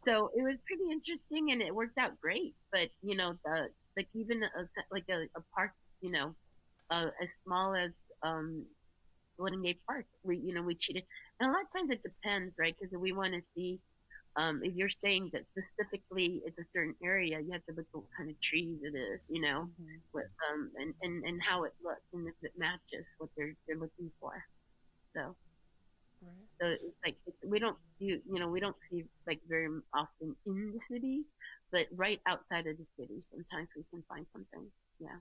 So it was pretty interesting, and it worked out great. But even a park, as small as Golden Gate Park, we cheated, and a lot of times it depends, right? Because we want to see. If you're saying that specifically it's a certain area, you have to look at what kind of trees it is, what, and how it looks, and if it matches what they're looking for. So, so it's like we don't see like very often in the city, but right outside of the city, sometimes we can find something. Yeah,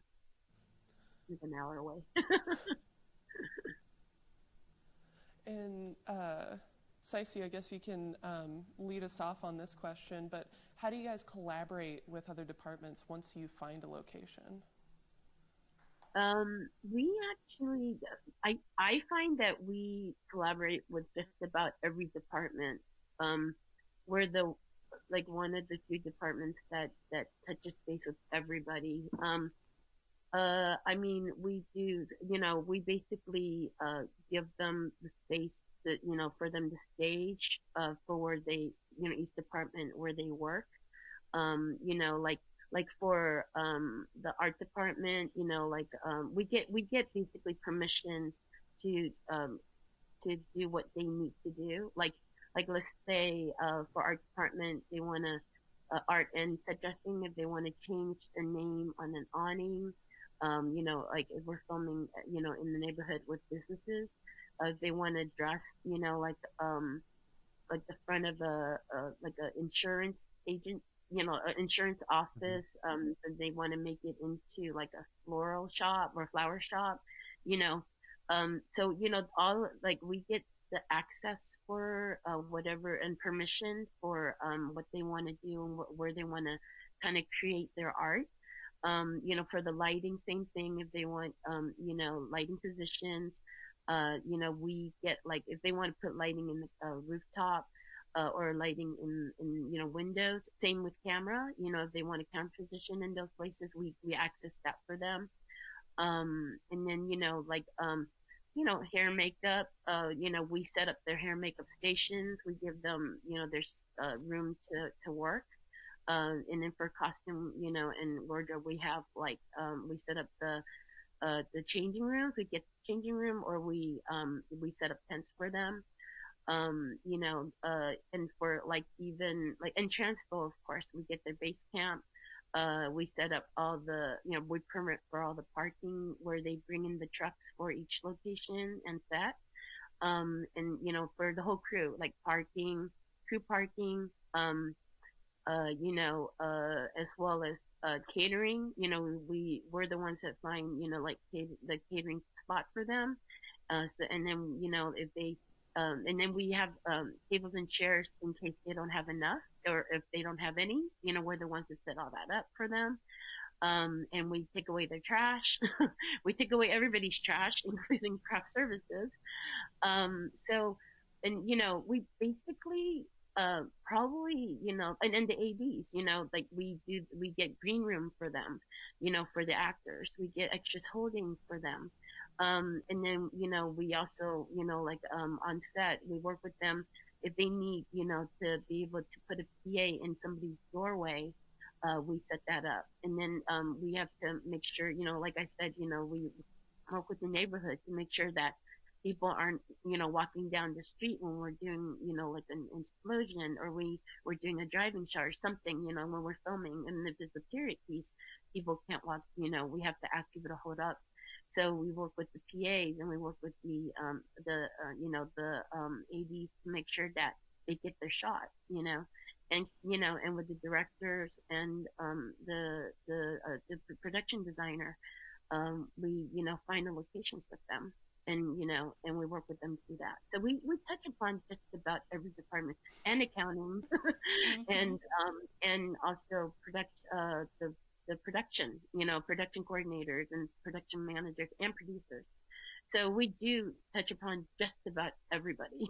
like an hour away. And Ceci, I guess you can lead us off on this question, but how do you guys collaborate with other departments once you find a location? We actually, I find that we collaborate with just about every department. We're one of the few departments that touches base with everybody. I mean, we do, we basically give them the space that, for them to stage for where they, each department where they work. Like for the art department, we get basically permission to do what they need to do. Like let's say for art department, they want to art and set dressing, if they want to change the name on an awning. Like if we're filming, in the neighborhood with businesses, they want to dress, like the front of a insurance agent, an insurance office. And they want to make it into like a floral shop or flower shop, So, all we get the access for whatever and permission for what they want to do and where they want to kind of create their art. For the lighting, same thing. If they want, lighting positions, we get if they want to put lighting in the rooftop, or lighting in windows. Same with camera. If they want a camera position in those places, we access that for them. And then hair and makeup. We set up their hair and makeup stations. We give them there's room to work. And then for costume, and wardrobe, we have we set up the changing rooms. We get the changing room, or we set up tents for them. And for even and transpo, of course, we get their base camp. We set up all the, we permit for all the parking where they bring in the trucks for each location and set. And for the whole crew, like parking, crew parking, as well as catering. We're the ones that find the catering spot for them. And then if they and then we have tables and chairs in case they don't have enough, or if they don't have any. We're the ones that set all that up for them. And we take away their trash. We take away everybody's trash, including craft services. And we basically probably and the ADs, we get green room for them, for the actors. We get extras holding for them. And then we also on set we work with them if they need to be able to put a PA in somebody's doorway. We set that up. And then we have to make sure, like I said, we work with the neighborhood to make sure that people aren't, walking down the street when we're doing, like an explosion, or we're doing a driving shot or something, when we're filming. And if there's a period piece, people can't walk, we have to ask people to hold up. So we work with the PAs, and we work with the ADs to make sure that they get their shot, and with the directors and the production designer, we find the locations with them, and we work with them through that. So we touch upon just about every department, and accounting, and also the production, production coordinators and production managers and producers. So we do touch upon just about everybody.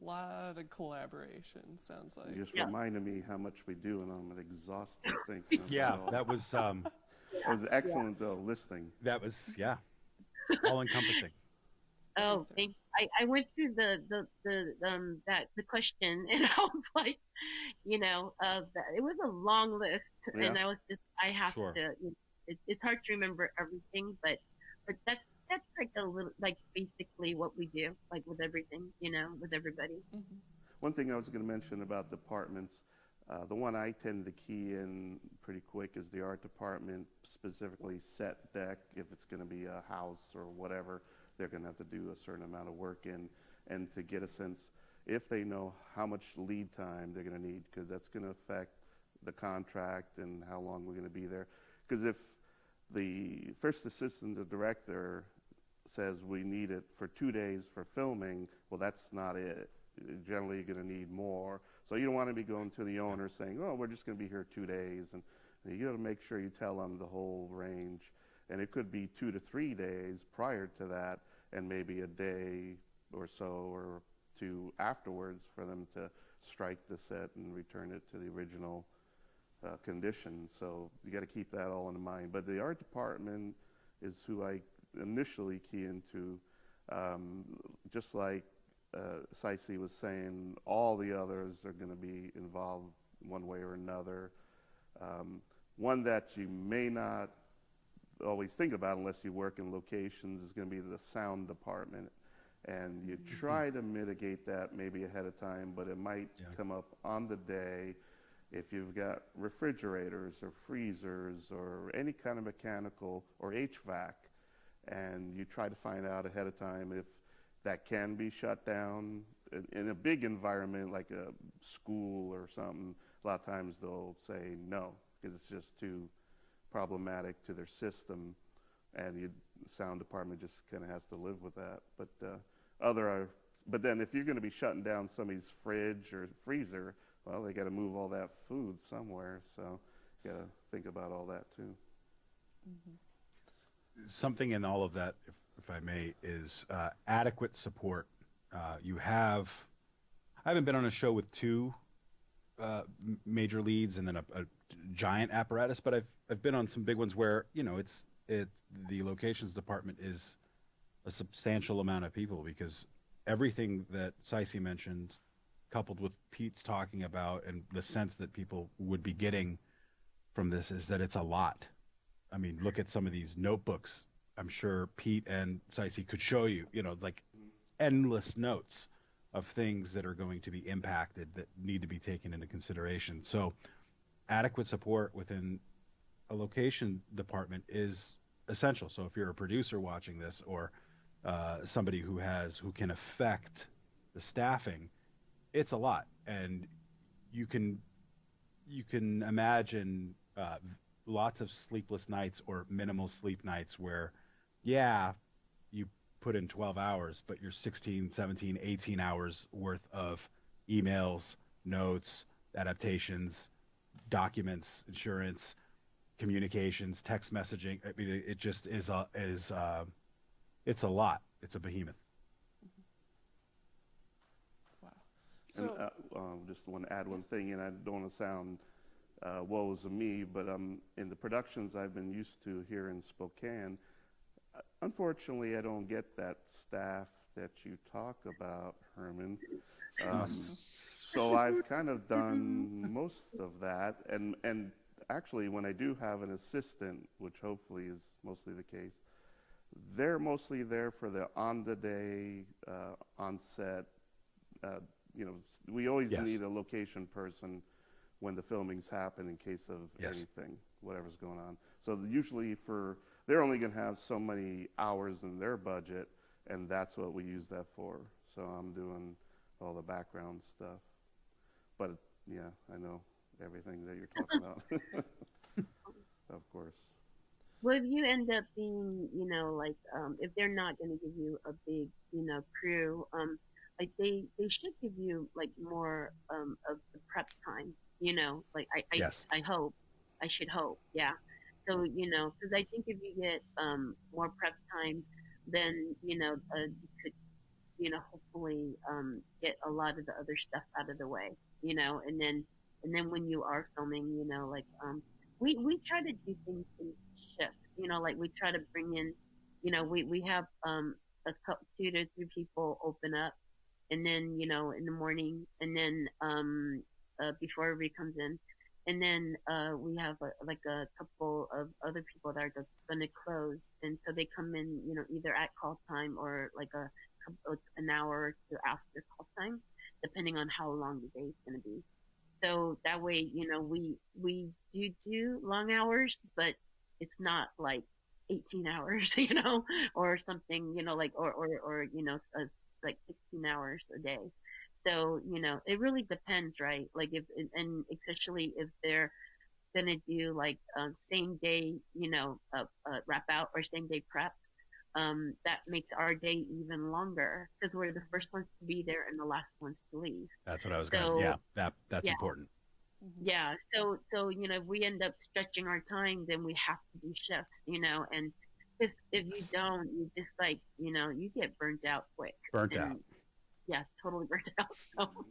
Lot of collaboration, sounds like. You just reminded me how much we do, and I'm exhausted thinking about Yeah, all. that was It was excellent though, listening. that was all encompassing. Oh, thank you. I went through the question, and I was like, it was a long list, and I was just, I have Sure. to. It's hard to remember everything, but that's like a little, like basically what we do, like with everything, with everybody. Mm-hmm. One thing I was going to mention about departments, the one I tend to key in pretty quick is the art department, specifically set deck. If it's going to be a house or whatever, they're going to have to do a certain amount of work in, and to get a sense if they know how much lead time they're going to need, because that's going to affect the contract and how long we're going to be there. Because if the first assistant to director says we need it for 2 days for filming, well, that's not it. Generally, you're going to need more. So you don't want to be going to the owner saying, oh, we're just going to be here 2 days. And you got to make sure you tell them the whole range. And it could be 2 to 3 days prior to that, and maybe a day or so or two afterwards for them to strike the set and return it to the original condition. So you got to keep that all in mind. But the art department is who I initially key into. Just like Saisi was saying, all the others are going to be involved one way or another. One that you may not always think about unless you work in locations is going to be the sound department. And you try to mitigate that maybe ahead of time, but it might come up on the day. If you've got refrigerators or freezers or any kind of mechanical or HVAC, and you try to find out ahead of time if that can be shut down. In a big environment like a school or something, a lot of times they'll say no, because it's just too problematic to their system, and the sound department just kind of has to live with that. But then if you're going to be shutting down somebody's fridge or freezer, well, they got to move all that food somewhere, so you got to think about all that too. Mm-hmm. Something in all of that, if I may, is adequate support. You have I haven't been on a show with two major leads and then a giant apparatus, but I've been on some big ones where the locations department is a substantial amount of people, because everything that Cicey mentioned, coupled with Pete's talking about, and the sense that people would be getting from this, is that it's a lot. I mean, look at some of these notebooks. I'm sure Pete and Cicey could show you, like endless notes of things that are going to be impacted that need to be taken into consideration. So adequate support within a location department is essential. So if you're a producer watching this, or somebody who can affect the staffing, it's a lot. And you can imagine lots of sleepless nights or minimal sleep nights where, you put in 12 hours, but you're 16, 17, 18 hours worth of emails, notes, adaptations, documents, insurance, communications, text messaging. I mean, it just is it's a lot. It's a behemoth. Wow. So, And just want to add one thing, and I don't want to sound woes of me, but in the productions I've been used to here in Spokane, unfortunately, I don't get that staff that you talk about, Herman. So I've kind of done most of that, and actually, when I do have an assistant, which hopefully is mostly the case, they're mostly there for the on-the-day, on-set. We always need a location person when the filmings happen in case of anything, whatever's going on. So usually they're only going to have so many hours in their budget, and that's what we use that for. So I'm doing all the background stuff. But yeah, I know everything that you're talking about. Of course. Well, if you end up being, if they're not going to give you a big, crew, like they should give you like more of the prep time, I hope, I should hope, yeah. So, because I think if you get more prep time, then, you could, hopefully get a lot of the other stuff out of the way, and then when you are filming, we try to do things in shifts, like we try to bring in, we have a couple, 2 to 3 people open up, and then, in the morning, and then before everybody comes in. And then we have a couple of other people that are going to close, and so they come in, either at call time or like an hour or two after call time, depending on how long the day is going to be. So that way, we do long hours, but it's not like 18 hours, or something, like like 16 hours a day. So, it really depends, right? Like and especially if they're going to do like same day, wrap out or same day prep, that makes our day even longer because we're the first ones to be there and the last ones to leave. That's what I was going to, that's important. Yeah. So, if we end up stretching our time, then we have to do shifts, and because if you don't, you just like, you get burnt out quick. Burnt out. Yeah, totally burnt out. So.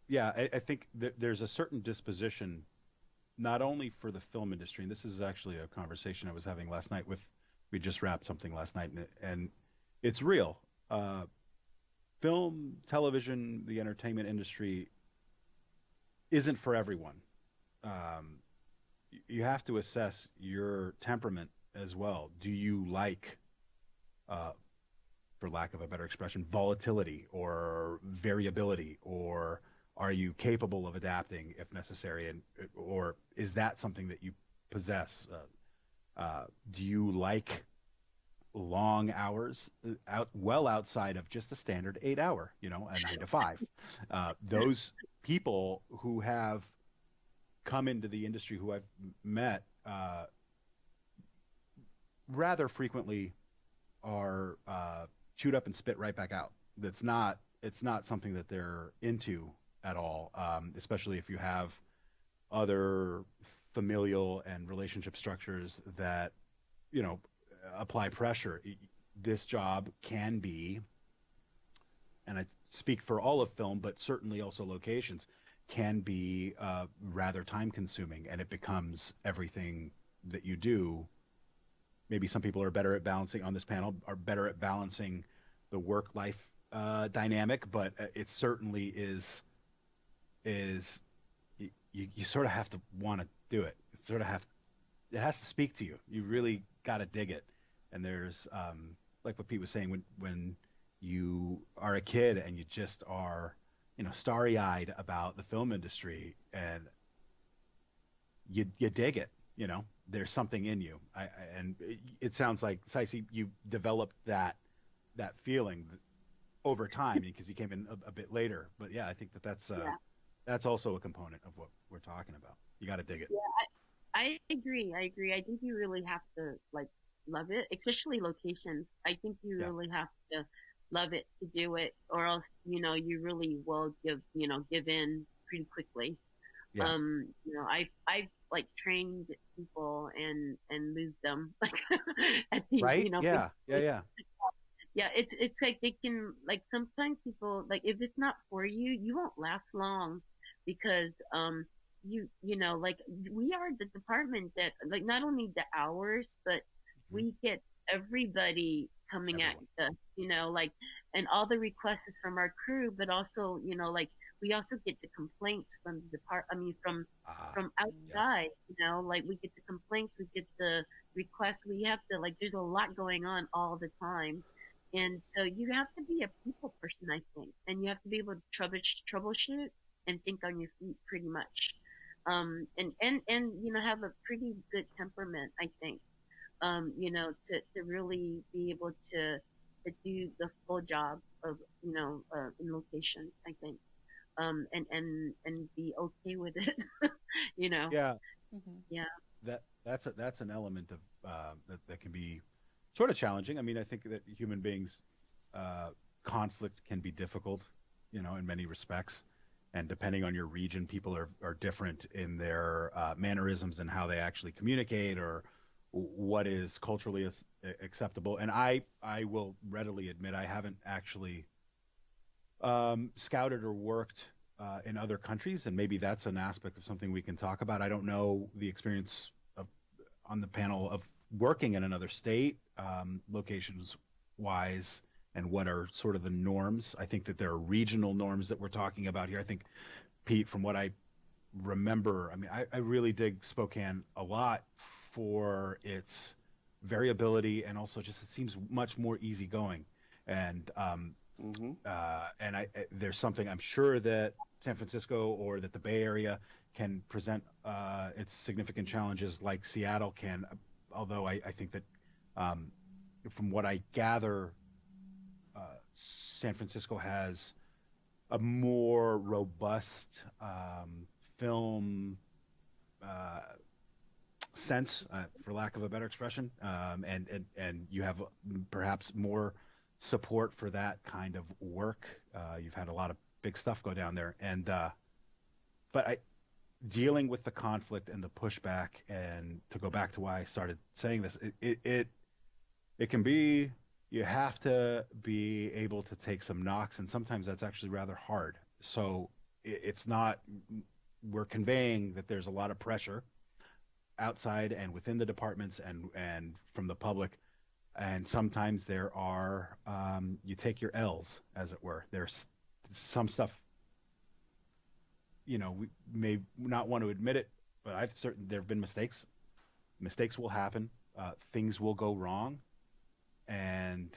Yeah, I think there's a certain disposition, not only for the film industry, and this is actually a conversation I was having last night we just wrapped something last night, and it's real. Film, television, the entertainment industry isn't for everyone. You have to assess your temperament as well. Do you like, for lack of a better expression, volatility or variability, or are you capable of adapting if necessary, or is that something that you possess? Do you like long hours outside of just a standard 8-hour, a 9 to 5? Those people who have come into the industry, who I've met, rather frequently are chewed up and spit right back out. It's not something that they're into at all, especially if you have other familial and relationship structures that, apply pressure. This job can be, and I speak for all of film, but certainly also locations, can be rather time consuming, and it becomes everything that you do. Maybe some people are better at balancing, on this panel, are better at balancing the work-life dynamic, but it certainly is you sort of have to want to do it. It has to speak to you. You really got to dig it. And there's like what Pete was saying, when you are a kid and you just are, starry-eyed about the film industry, and you dig it. There's something in you. And it sounds like, Cicey, you developed that feeling over time because you came in a bit later. But yeah, I think that's also a component of what we're talking about. You got to dig it. Yeah, I agree. I think you really have to love it, especially locations. I think you really have to love it to do it, or else you really will give in pretty quickly. Yeah. I've trained people and lose them at the right. Yeah. Yeah, it's like they can, sometimes people, if it's not for you, you won't last long, because we are the department that, not only the hours, but we get everybody coming at us, and all the requests is from our crew, but also, we also get the complaints from the from outside, we get the complaints, we get the requests, we have to, there's a lot going on all the time. And so you have to be a people person, I think, and you have to be able to troubleshoot and think on your feet, pretty much, and have a pretty good temperament, I think, to really be able to do the full job of in locations, I think, and be okay with it, Yeah. Mm-hmm. Yeah. That's an element of that can be sort of challenging. I mean, I think that human beings, conflict can be difficult, in many respects. And depending on your region, people are different in their mannerisms and how they actually communicate, or what is culturally acceptable. And I will readily admit I haven't actually scouted or worked in other countries, and maybe that's an aspect of something we can talk about. I don't know the experience on the panel of working in another state, locations wise, and what are sort of the norms. I think that there are regional norms that we're talking about here. I think, Pete, from what I remember, I mean, I really dig Spokane a lot for its variability, and also just it seems much more easygoing. And there's something I'm sure that San Francisco or that the Bay Area can present its significant challenges like Seattle can. Although I think that from what I gather, San Francisco has a more robust film sense, for lack of a better expression, and you have perhaps more support for that kind of work. You've had a lot of big stuff go down there, and but dealing with the conflict and the pushback, and to go back to why I started saying this, it can be, you have to be able to take some knocks, and sometimes that's actually rather hard. So it's not, we're conveying that there's a lot of pressure outside and within the departments and from the public, and sometimes there are you take your L's, as it were. There's some stuff, we may not want to admit it, but there have been mistakes. Mistakes will happen. Things will go wrong, and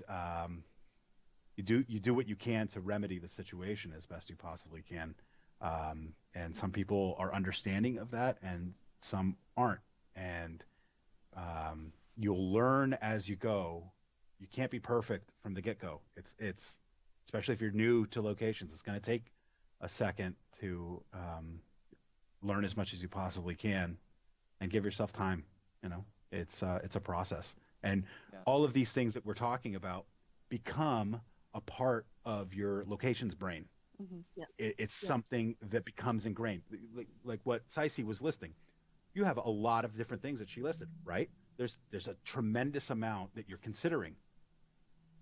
you do what you can to remedy the situation as best you possibly can. And some people are understanding of that, and some aren't. And you'll learn as you go. You can't be perfect from the get-go. It's especially if you're new to locations. It's going to take a second to learn as much as you possibly can, and give yourself time. It's a process, and all of these things that we're talking about become a part of your locations brain. Mm-hmm. Yeah. It's something that becomes ingrained, like what Cicey was listing. You have a lot of different things that she listed, right? There's a tremendous amount that you're considering,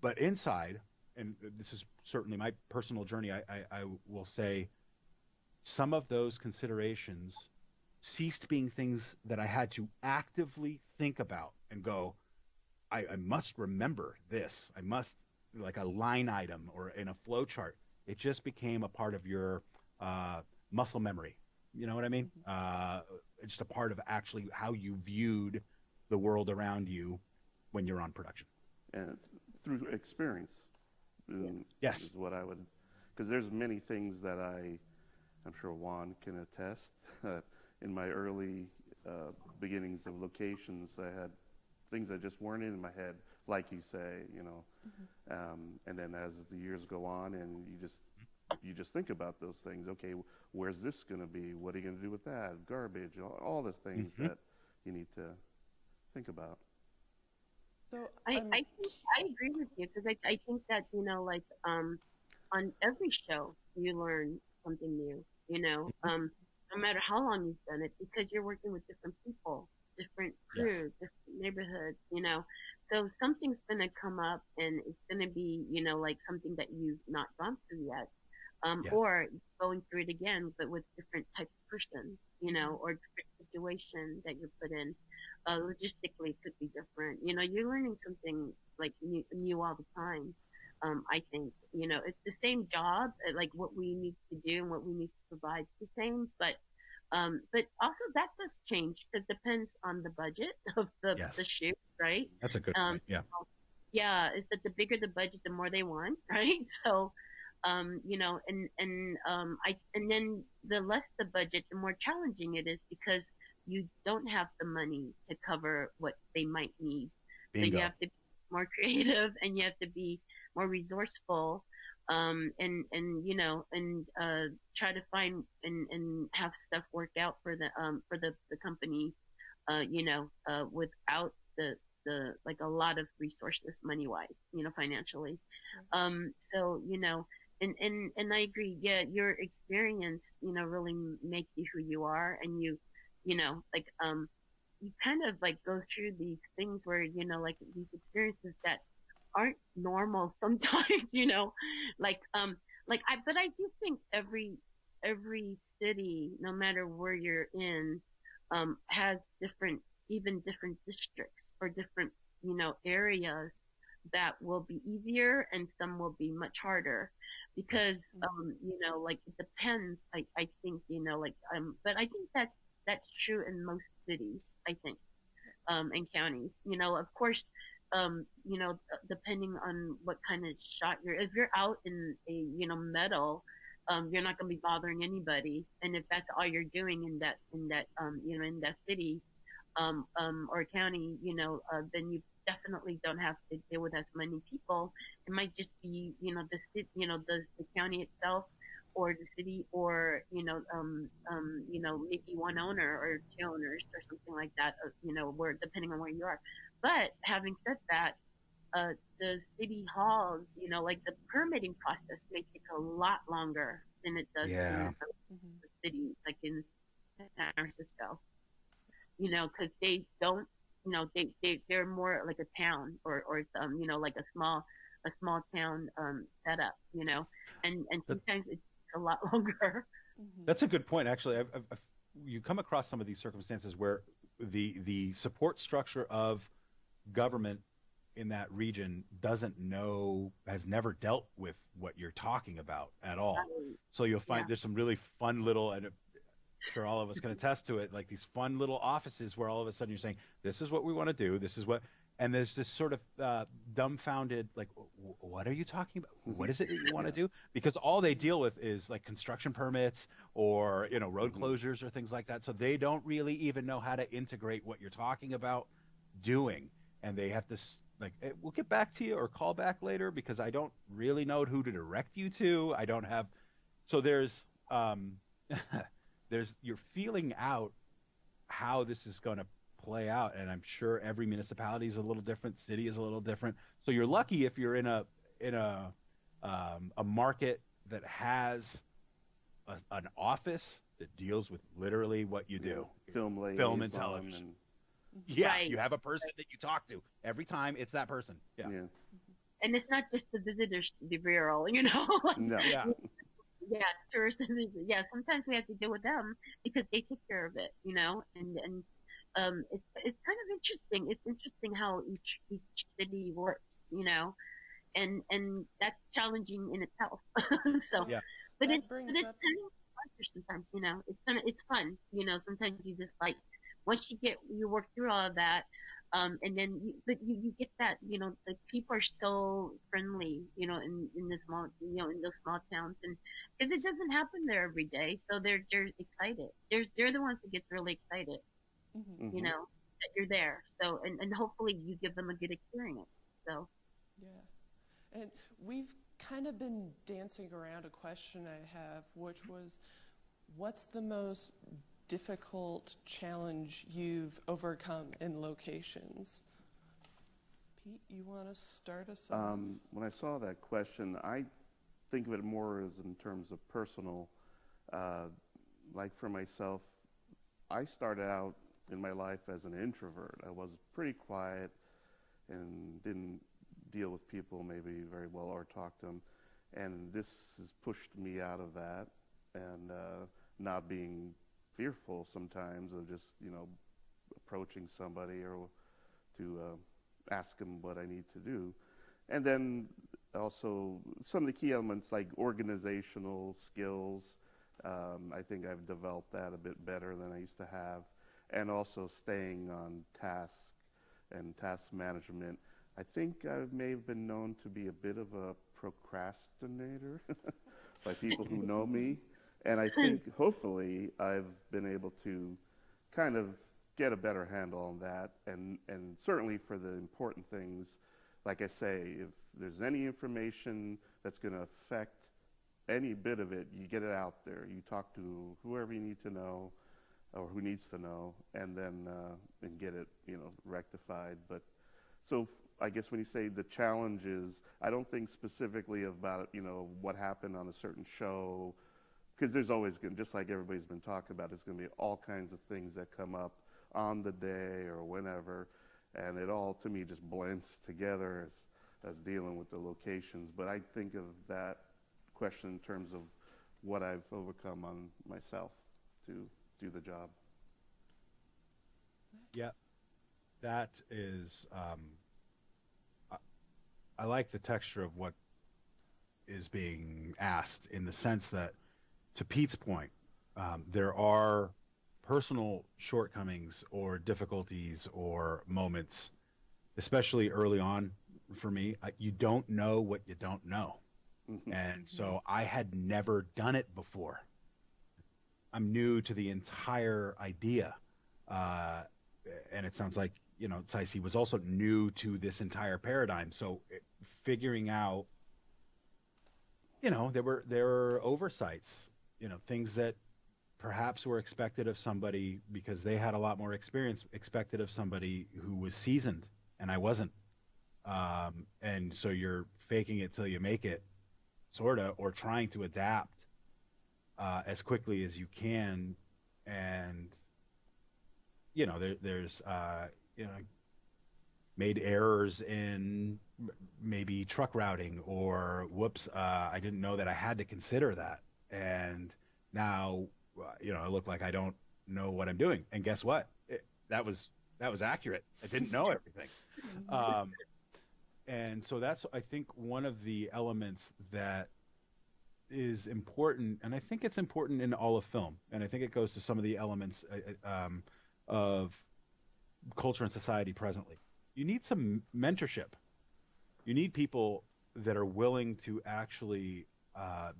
but inside, and this is certainly my personal journey, I will say some of those considerations ceased being things that I had to actively think about and go, I must remember this. I must, like a line item or in a flow chart. It just became a part of your muscle memory. You know what I mean? It's just a part of actually how you viewed the world around you when you're on production. And through experience. Yes. Is what I would, because there's many things that I'm sure Juan can attest. In my early beginnings of locations, I had things that just weren't in my head, like you say, you know. And then as the years go on, and you just think about those things. Okay, where's this going to be? What are you going to do with that? Garbage, all the things that you need to think about. So I think I agree with you, because I think that, you know, like on every show you learn something new, you know, no matter how long you've done it, because you're working with different people, different crews, different neighborhoods, you know. So something's going to come up, and it's going to be, you know, like something that you've not gone through yet, or going through it again, but with different type of person, you know, or different situation that you're put in. Logistically, it could be different. You know, you're learning something like new all the time. I think, you know, it's the same job, like what we need to do and what we need to provide is the same, but also that does change, because it depends on the budget of the shoot, right? That's a good point. Yeah. Yeah, is that the bigger the budget, the more they want, right? So, you know, and then the less the budget, the more challenging it is, because you don't have the money to cover what they might need. Bingo. So you have to be more creative, and you have to be more resourceful, and you know, and try to find and have stuff work out for the company, you know, without the like a lot of resources, money wise, you know, financially. So, you know, and I agree. Yeah, your experience, you know, really make you who you are, and you know, like you kind of like go through these things where, you know, like these experiences that aren't normal sometimes, you know, like but I do think every city, no matter where you're in, has different districts or different, you know, areas that will be easier, and some will be much harder, because you know, like it depends. I think, you know, like but I think that's true in most cities, I think, and counties. You know, of course, you know, depending on what kind of shot if you're out in a, you know, meadow, you're not going to be bothering anybody. And if that's all you're doing in that you know, in that city, or county, you know, then you definitely don't have to deal with as many people. It might just be, you know, the county itself, or the city, or, you know, maybe one owner or two owners or something like that, you know, where depending on where you are. But having said that, the city halls, you know, like the permitting process may take a lot longer than it does in the city, like in San Francisco, you know, because they don't, you know, they're more like a town, or you know, like a small town setup, you know, and sometimes it's a lot longer. That's a good point, actually. You come across some of these circumstances where the support structure of government in that region has never dealt with what you're talking about at all. So you'll find there's some really fun little, and I'm sure all of us can attest to it, like these fun little offices where all of a sudden you're saying, this is what we want to do, this is what, and there's this sort of dumbfounded, like, what are you talking about? What is it that you want to do? Because all they deal with is like construction permits, or, you know, road closures or things like that. So they don't really even know how to integrate what you're talking about doing. And they have to, like, we'll get back to you or call back later, because I don't really know who to direct you to. I don't have, so there's you're feeling out how this is going to play out, and I'm sure every municipality is a little different, city is a little different. So you're lucky if you're in a market that has an office that deals with literally what you do, film and television. And You have a person that you talk to every time. It's that person. Yeah. and it's not just the visitors bureau, like, No. Yeah. yeah, tourists. Yeah, sometimes we have to deal with them because they take care of it, and it's kind of interesting. It's interesting how each city works, and that's challenging in itself. So, So Yeah. but that it's brings kind up, of fun sometimes, it's fun, sometimes you just like once you work through all of that, and then you get that, the people are so friendly, in the small, in those small towns, and because it doesn't happen there every day, so they're excited. They're the ones that get really excited, mhm, Hmm. that you're there. So and hopefully you give them a good experience. So. yeah. And we've kind of been dancing around a question I have, which was, what's the most difficult challenge you've overcome in locations? Pete, you want to start us off? When I saw that question, I think of it more as in terms of personal. Uh, like for myself, I started out in my life as an introvert. I was pretty quiet and didn't deal with people maybe very well or talk to them. And this has pushed me out of that and not being fearful sometimes of just, approaching somebody or to ask them what I need to do. And then also some of the key elements like organizational skills. I think I've developed that a bit better than I used to have. And also staying on task and task management. I think I may have been known to be a bit of a procrastinator by people who know me. And I think hopefully I've been able to kind of get a better handle on that. And certainly for the important things, like I say, if there's any information that's going to affect any bit of it, you get it out there. You talk to whoever you need to know or who needs to know, and then and get it, rectified. But so I guess when you say the challenges, I don't think specifically about, what happened on a certain show, because there's always going to, just like everybody's been talking about, there's going to be all kinds of things that come up on the day or whenever, and it all, to me, just blends together as dealing with the locations. But I think of that question in terms of what I've overcome on myself to do the job. Yeah. That is, I like the texture of what is being asked in the sense that, to Pete's point, there are personal shortcomings or difficulties or moments, especially early on for me. You don't know what you don't know. Mhm. And so I had never done it before. I'm new to the entire idea. And it sounds like, Saisi was also new to this entire paradigm. So figuring out, there were oversights, things that perhaps were expected of somebody because they had a lot more experience, expected of somebody who was seasoned, and I wasn't. And so you're faking it till you make it, sort of, or trying to adapt as quickly as you can. And, there's, made errors in maybe truck routing or whoops, I didn't know that I had to consider that. And now, I look like I don't know what I'm doing. And guess what? That was accurate. I didn't know everything. And so that's, I think, one of the elements that is important, and I think it's important in all of film, and I think it goes to some of the elements of culture and society presently. You need some mentorship. You need people that are willing to actually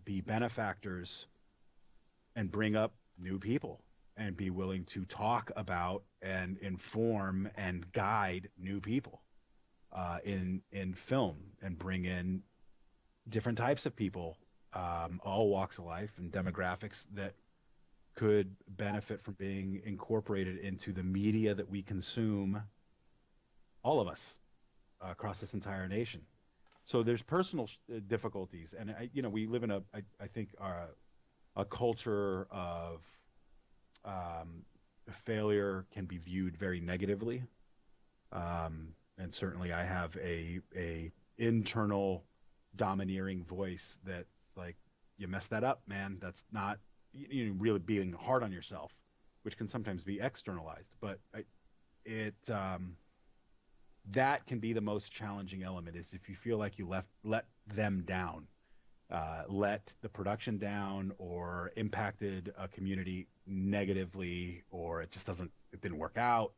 be benefactors and bring up new people and be willing to talk about and inform and guide new people in film and bring in different types of people, all walks of life and demographics that could benefit from being incorporated into the media that we consume, all of us, across this entire nation. So there's personal difficulties, and we live in I think a culture of failure can be viewed very negatively, and certainly I have a internal domineering voice that's like, you messed that up, man. That's not, you know, really being hard on yourself, which can sometimes be externalized. But that can be the most challenging element, is if you feel like you let them down, let the production down, or impacted a community negatively, or it didn't work out.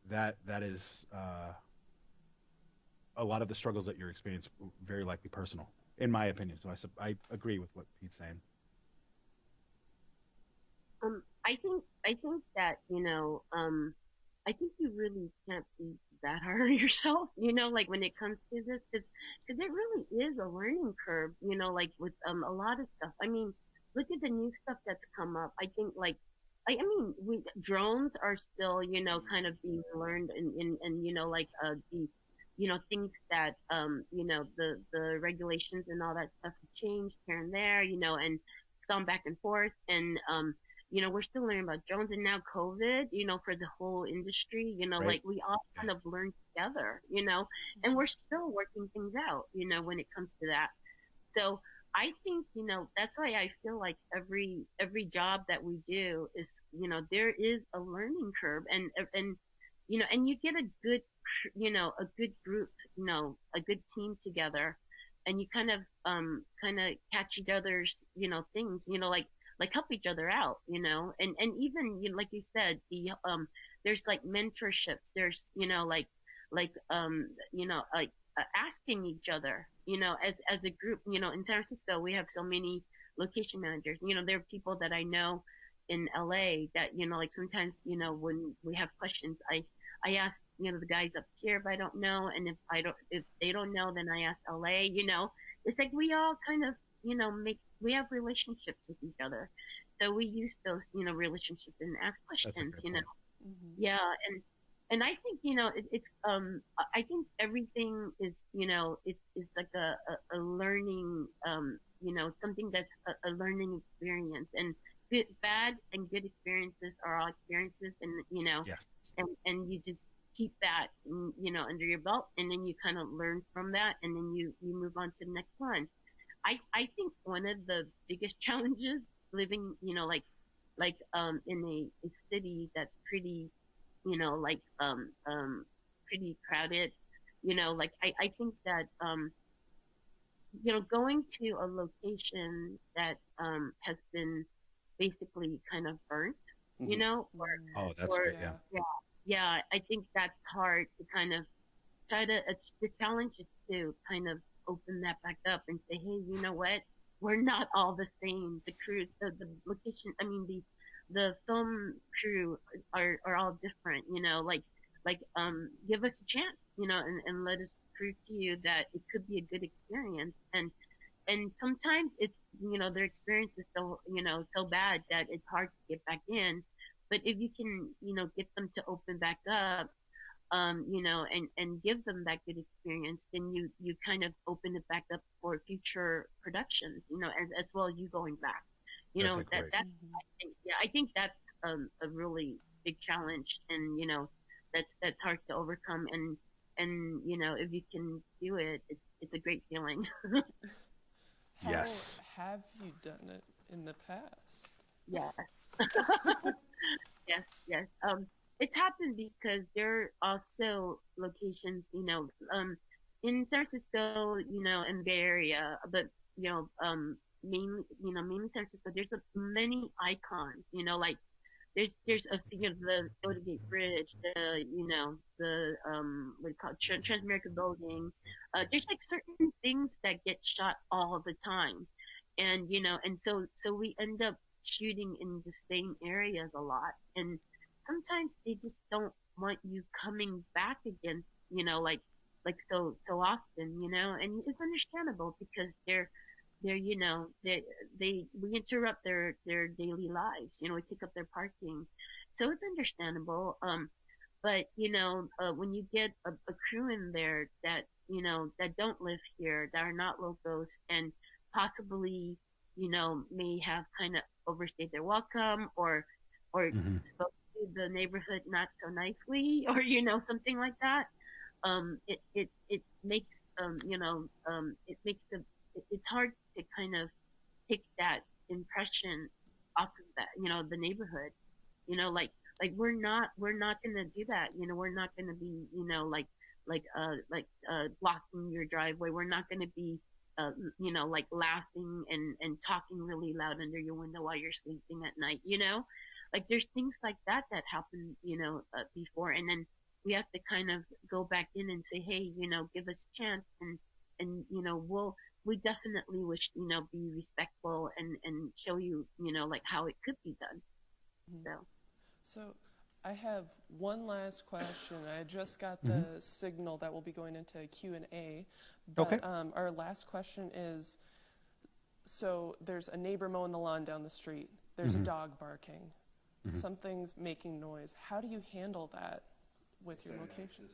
That is a lot of the struggles that you're experiencing, very likely personal, in my opinion. So I agree with what Pete's saying. I think that, I think you really can't be that hard on yourself, like when it comes to this, because it really is a learning curve, like with a lot of stuff. I mean, look at the new stuff that's come up. I think like, I mean, drones are still, kind of being learned, and like the, things that the regulations and all that stuff have changed here and there, and it's gone back and forth, and we're still learning about drones, and now COVID, for the whole industry, Right. like we all kind of learn together, and we're still working things out, when it comes to that. So I think, that's why I feel like every job that we do is, there is a learning curve, and and you get a good, a good group, a good team together, and you kind of catch each other's, things, like help each other out, and even, like you said, there's like mentorships, there's, like asking each other, as a group, in San Francisco, we have so many location managers, there are people that I know in LA that, like sometimes, when we have questions, I ask, the guys up here if I don't know, and if they don't know, then I ask LA, it's like we all kind of, we have relationships with each other, so we use those, relationships and ask questions, Mm-hmm. yeah, and I think, it's I think everything is, it's like a learning, something that's a learning experience, and bad and good experiences are all experiences, and Yes. and you just keep that, under your belt, and then you kind of learn from that, and then you move on to the next one. I think one of the biggest challenges living, in a city that's pretty, like pretty crowded, like I think that going to a location that has been basically kind of burnt, or Oh, that's or great. Yeah. yeah, yeah, I think that's hard to kind of try to, the challenge is to kind of open that back up and say, hey, you know what? We're not all the same. The crew, the location, I mean, the film crew are all different, give us a chance, and let us prove to you that it could be a good experience. And sometimes it's, their experience is so, so bad that it's hard to get back in. But if you can, get them to open back up, and give them that good experience, then you kind of open it back up for future productions, as well as you going back, That's that great. that's, Mm-hmm. I think that's a really big challenge, and that's hard to overcome, and if you can do it, it's a great feeling. How Yes. have you done it in the past? Yeah. Yes, yes. It's happened because there are also locations, in San Francisco, and Bay Area, but mainly San Francisco. There's many icons, like there's a thing of the Golden Gate Bridge, the what do you call it, Transamerica Building. There's like certain things that get shot all the time, and and so we end up shooting in the same areas a lot, and sometimes they just don't want you coming back again, so often, and it's understandable because they're we interrupt their daily lives, we take up their parking, so it's understandable. But when you get a crew in there that that don't live here, that are not locals, and possibly may have kind of overstayed their welcome, or Hmm. spoke to the neighborhood not so nicely, or something like that, it makes it makes it's hard to kind of take that impression off of that, the neighborhood, we're not gonna do that. We're not gonna be, blocking your driveway. We're not gonna be, like laughing and talking really loud under your window while you're sleeping at night. Like there's things like that that happened, before, and then we have to kind of go back in and say, hey, give us a chance, and we definitely wish, be respectful and show you, like how it could be done. So I have one last question. I just got the signal that we'll be going into Q&A. But Okay. Our last question is, so there's a neighbor mowing the lawn down the street. There's a dog barking. Something's making noise. How do you handle that with your location?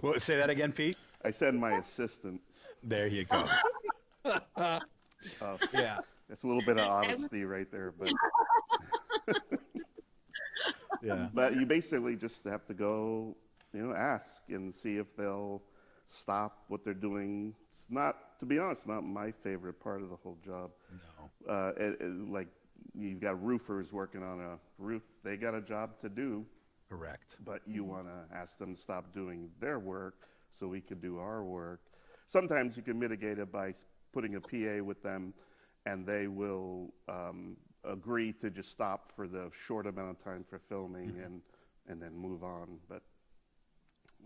Well, say that again, Pete. I said my assistant. There you go. Yeah. That's a little bit of honesty right there, but Yeah. but you basically just have to go, ask and see if they'll stop what they're doing. It's not, to be honest, not my favorite part of the whole job. No. Like you've got roofers working on a roof; they got a job to do. Correct. But you want to ask them to stop doing their work so we could do our work. Sometimes you can mitigate it by putting a PA with them, and they will agree to just stop for the short amount of time for filming and then move on. But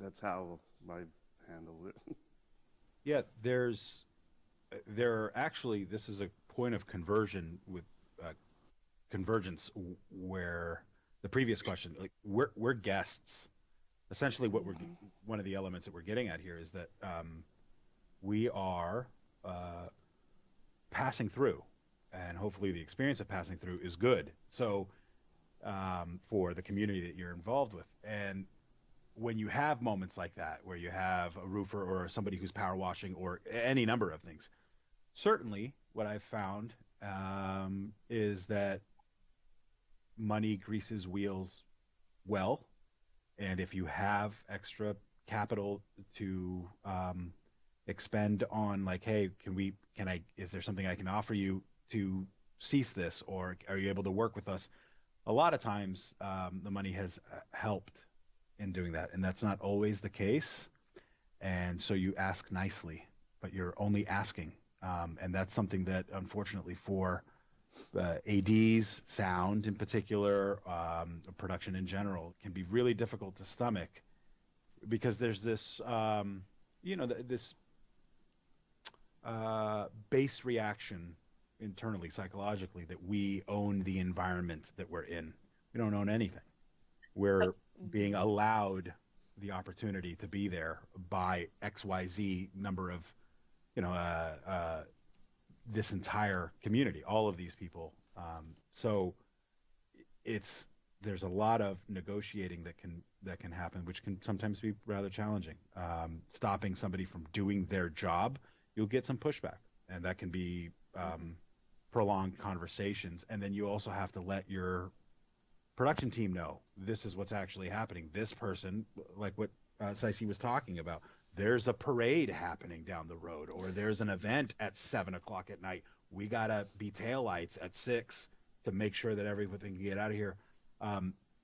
that's how I've handled it. Yeah, actually, this is a point of convergence where the previous question, like we're guests. Essentially, one of the elements that we're getting at here is that we are passing through, and hopefully the experience of passing through is good. So for the community that you're involved with, and when you have moments like that, where you have a roofer or somebody who's power washing or any number of things, certainly what I've found is that money greases wheels well, and if you have extra capital to expend on, like, hey, is there something I can offer you to cease this, or are you able to work with us? A lot of times the money has helped in doing that, and that's not always the case. And so you ask nicely, but you're only asking, and that's something that unfortunately for ADs, sound in particular, production in general, can be really difficult to stomach, because there's this this base reaction internally, psychologically, that we own the environment that we're in. We don't own anything. We're being allowed the opportunity to be there by XYZ number of, this entire community, all of these people. So there's a lot of negotiating that can happen, which can sometimes be rather challenging. Stopping somebody from doing their job, you'll get some pushback, and that can be prolonged conversations. And then you also have to let your production team know this is what's actually happening. This person, like what Saisi was talking about, there's a parade happening down the road, or there's an event at 7:00 at night. We gotta be taillights at 6 to make sure that everything can get out of here.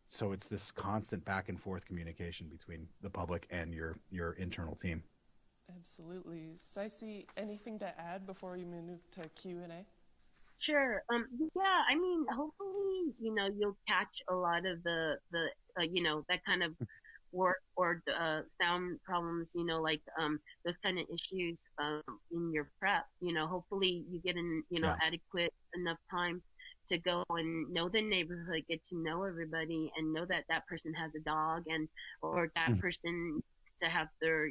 So it's this constant back and forth communication between the public and your internal team. Absolutely. Saisi, anything to add before we move to Q&A? Sure. Yeah, I mean, hopefully, you'll catch a lot of the that kind of work or sound problems, like those kind of issues in your prep. Hopefully you get in, adequate enough time to go and know the neighborhood, get to know everybody, and know that that person has a dog, or that person needs to have their,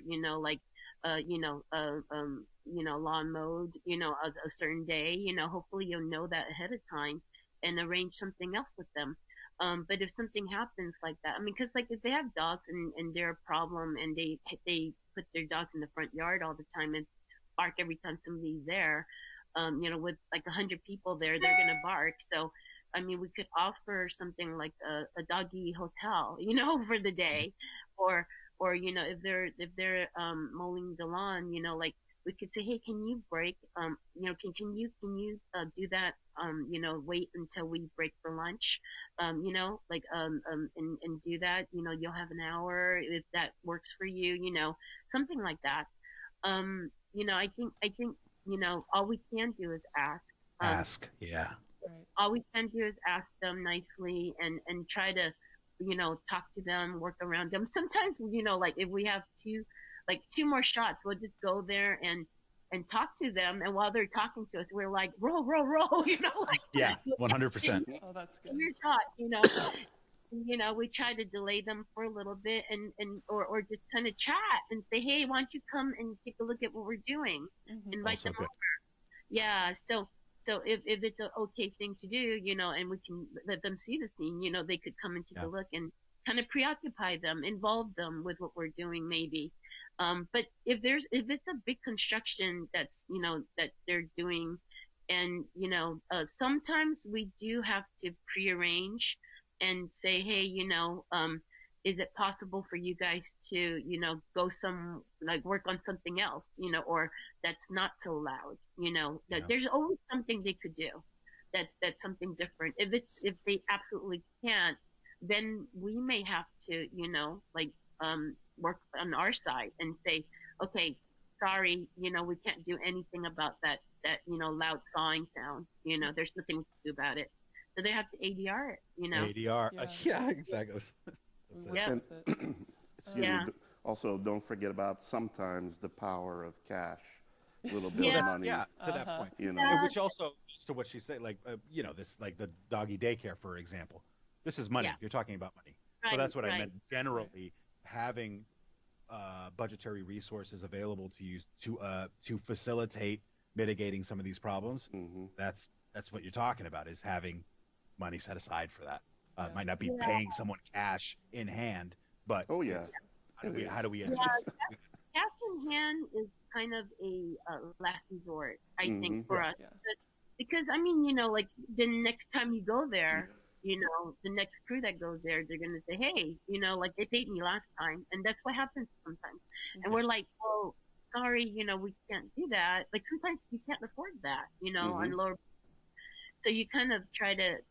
lawn mowed, a certain day. Hopefully you'll know that ahead of time and arrange something else with them. But if something happens like that, I mean, because like if they have dogs and they're a problem, and they put their dogs in the front yard all the time and bark every time somebody's there, with like 100 people there, they're gonna bark. So, I mean, we could offer something like a doggy hotel, for the day, or or if they're mowing the lawn, like we could say, hey, can you break, can you do that, wait until we break for lunch, and do that, you'll have an hour if that works for you, something like that. I think all we can do is ask. Ask, yeah. Right. All we can do is ask them nicely and try to, talk to them, work around them. Sometimes, like if we have two more shots, we'll just go there and talk to them. And while they're talking to us, we're like, roll, roll, roll, like Yeah, 100%. Oh, that's good. your shot, we try to delay them for a little bit or just kind of chat and say, hey, why don't you come and take a look at what we're doing? Mhm. Invite Also them good. over. Yeah. So if it's an okay thing to do, and we can let them see the scene, they could come and take Yeah. a look and kind of preoccupy them, involve them with what we're doing maybe. But if it's a big construction that's, that they're doing, and, sometimes we do have to prearrange and say, hey, is it possible for you guys to, go work on something else, or that's not so loud, that Yeah. there's always something they could do. That's something different. If they absolutely can't, then we may have to, work on our side and say, okay, sorry, we can't do anything about that, loud sawing sound. There's nothing we can do about it. So they have to ADR it. ADR. Yeah. Yeah, exactly. We That's work it. Yeah. with it. Excuse me, Yeah. also, don't forget about sometimes the power of cash. A little bit Yeah. of money, Yeah, to that Uh-huh. point. you know. And which also, just to what she said, like, this, like the doggy daycare, for example. This is money. Yeah. You're talking about money. Right, So that's what I right. meant. Generally, having budgetary resources available to you to facilitate mitigating some of these problems. Hmm. That's what you're talking about, is having money set aside for that. Yeah. Might not be Yeah. paying someone cash in hand, but Oh yeah, it's, how do it we is. how do we Yeah. address Cash in hand is kind of a last resort, I Mhm. think, for us. Yeah. Because, like the next time you go there, the next crew that goes there, they're going to say, hey, like they paid me last time. And that's what happens sometimes. And we're like, well, sorry, we can't do that. Like sometimes you can't afford that, on Mhm. lower. So you kind of try to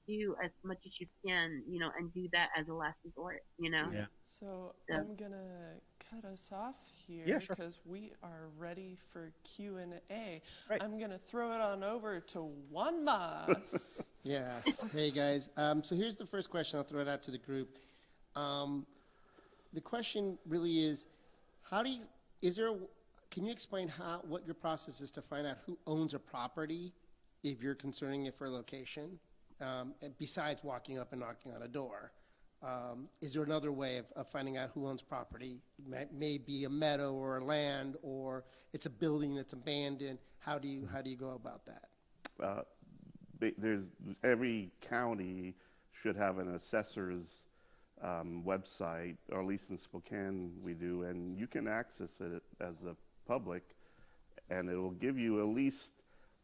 do as much as you can, and do that as a last resort, Yeah. So Yeah. I'm gonna cut us off here Yeah, sure. because we are ready for Q&A. Right. I'm gonna throw it on over to Juan Mas. Yes. Hey, guys. So here's the first question. I'll throw it out to the group. The question really is, can you explain what your process is to find out who owns a property if you're considering it for a location, besides walking up and knocking on a door? Is there another way of finding out who owns property? May be a meadow or a land, or it's a building that's abandoned. How do you go about that? Every county should have an assessor's website, or at least in Spokane we do, and you can access it as a public, and it will give you at least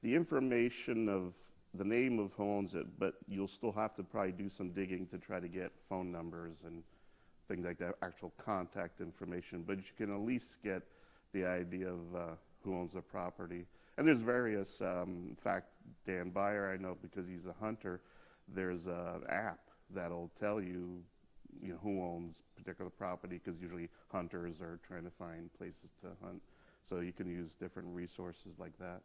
the information of the name of who owns it, but you'll still have to probably do some digging to try to get phone numbers and things like that, actual contact information, but you can at least get the idea of who owns the property. And there's various, in fact, Dan Byer, I know because he's a hunter, there's an app that'll tell you, who owns particular property, because usually hunters are trying to find places to hunt. So you can use different resources like that.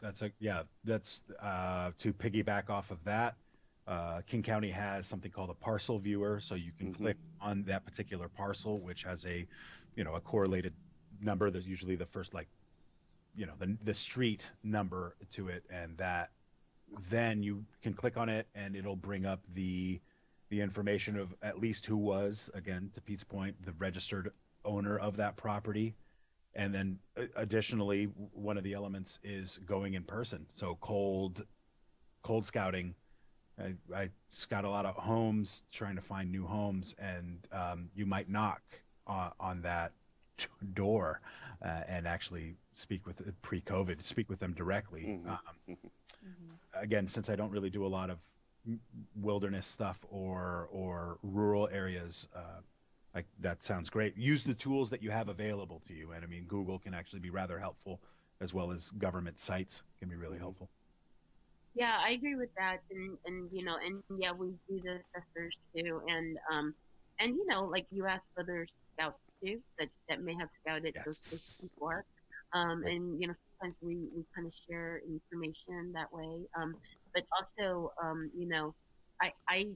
That's to piggyback off of that. King County has something called a parcel viewer, so you can click on that particular parcel, which has a correlated number. That's usually the first, the street number to it, and that then you can click on it, and it'll bring up the information of at least who was, again, to Pete's point, the registered owner of that property. And then additionally, one of the elements is going in person. So cold scouting. I scout a lot of homes, trying to find new homes, and you might knock on that door and actually speak with them directly. Again, since I don't really do a lot of wilderness stuff or rural areas, like that sounds great. Use the tools that you have available to you. And I mean, Google can actually be rather helpful, as well as government sites can be really helpful. Yeah, I agree with that, and and yeah, we see the assessors too, and like you asked other scouts too that may have scouted those places Yes. before, Right. and sometimes we kind of share information that way, but also I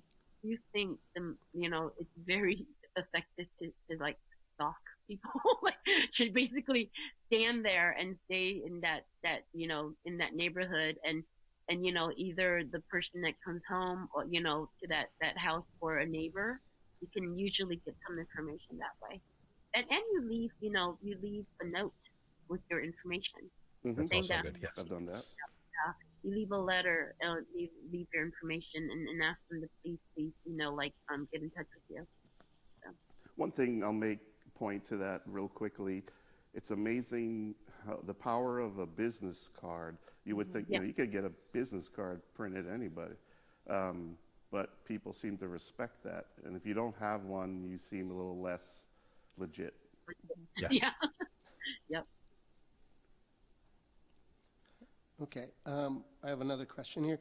do think it's very effective to like stalk people, like should basically stand there and stay in that in that neighborhood and either the person that comes home or to that house or a neighbor, you can usually get some information that way, and you leave a note with your information Hmm. That's saying also that good. I've Yes. done that. you leave a letter, leave your information and ask them to please like get in touch with you. So, One thing I'll make point to that real quickly. It's amazing how the power of a business card. You would think, yeah, you could get a business card printed anybody, but people seem to respect that. And if you don't have one, you seem a little less legit. Yes. yeah, yep. Okay, I have another question here.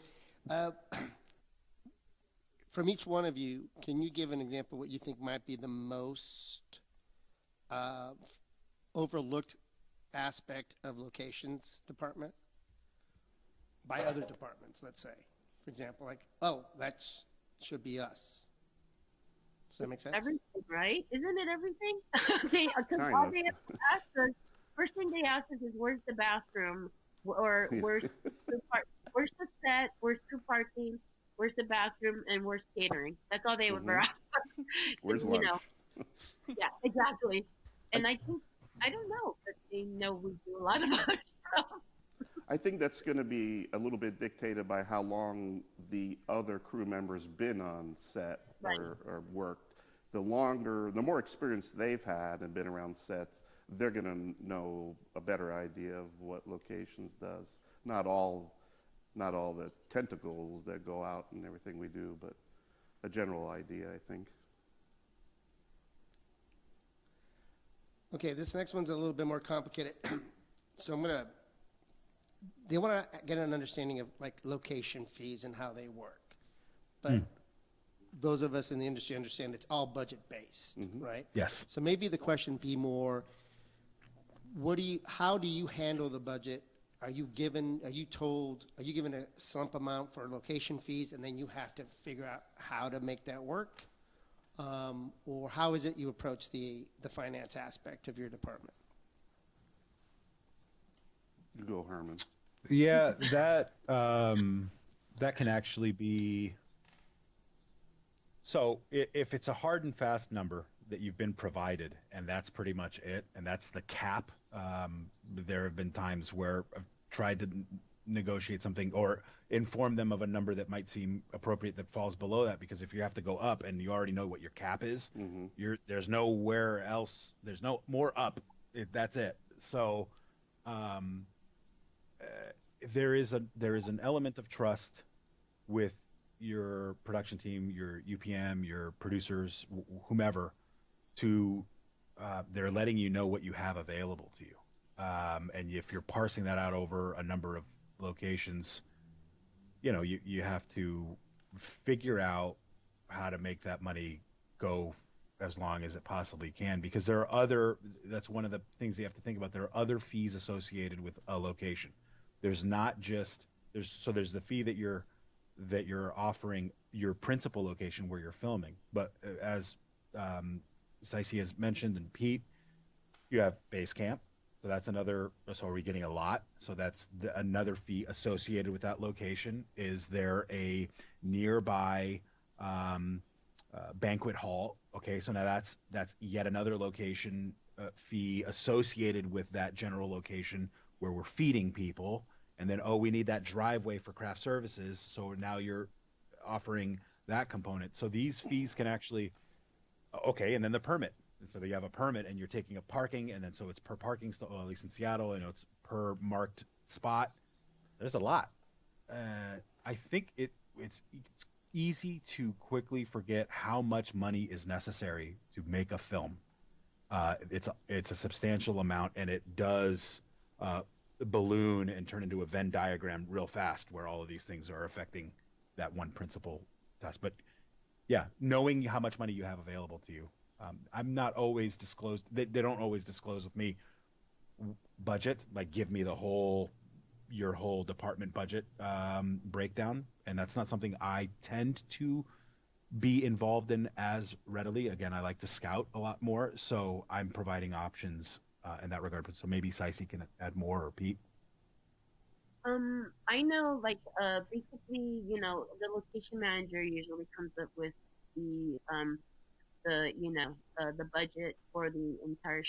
Uh, from each one of you, can you give an example of what you think might be the most overlooked aspect of locations department by other departments, let's say? For example, like, oh, that should be us. Does that make sense? Everything, right? Isn't it everything? Because Kind all of. they ask us, first thing they ask us is, "Where's the bathroom?" Or where's the set? Where's true parking? Where's the bathroom? And where's catering? That's all they would Hmm. ask. Where's You lunch? know, yeah, exactly. I, And I think I don't know, but they know we do a lot of other stuff. I think that's going to be a little bit dictated by how long the other crew members been on set Right. or worked. The more experience they've had and been around sets, they're going to know a better idea of what locations does. Not all, not all the tentacles that go out and everything we do, but a general idea, I think. Okay, this next one's a little bit more complicated. So they want to get an understanding of like location fees and how they work. But those of us in the industry understand it's all budget based, right? Yes. So maybe the question be more, how do you handle the budget? Are you given a slump amount for location fees and then you have to figure out how to make that work? Or how is it you approach the finance aspect of your department? You go, Herman. Yeah, that can actually be. So if it's a hard and fast number that you've been provided, and that's pretty much it, and that's the cap, there have been times where I've tried to negotiate something or inform them of a number that might seem appropriate that falls below that, because if you have to go up and you already know what your cap is, there's nowhere else, there's no more up. That's it. So there is an element of trust with your production team, your UPM, your producers, whomever, to they're letting you know what you have available to you. And if you're parsing that out over a number of locations, you have to figure out how to make that money go as long as it possibly can, because that's one of the things you have to think about. There are other fees associated with a location. There's not just there's the fee that you're offering your principal location where you're filming, but as Cicey has mentioned, and Pete, you have base camp, so that's another. So are we getting a lot? So that's another fee associated with that location. Is there a nearby banquet hall? Okay, so now that's yet another location fee associated with that general location where we're feeding people. And then, we need that driveway for craft services. So now you're offering that component. So these fees can actually, and then the permit. So you have a permit and you're taking up parking, and then so it's per parking, at least in Seattle, it's per marked spot. There's a lot. I think it's easy to quickly forget how much money is necessary to make a film. It's a substantial amount, and it does balloon and turn into a Venn diagram real fast, where all of these things are affecting that one principal task. But yeah, knowing how much money you have available to you. I'm not always disclosed. They don't always disclose with me budget, like give me your whole department budget breakdown, and that's not something I tend to be involved in as readily. Again, I like to scout a lot more, so I'm providing options in that regard. So maybe Cicey can add more, or Pete. I know, like, basically, the location manager usually comes up with the budget for the entire,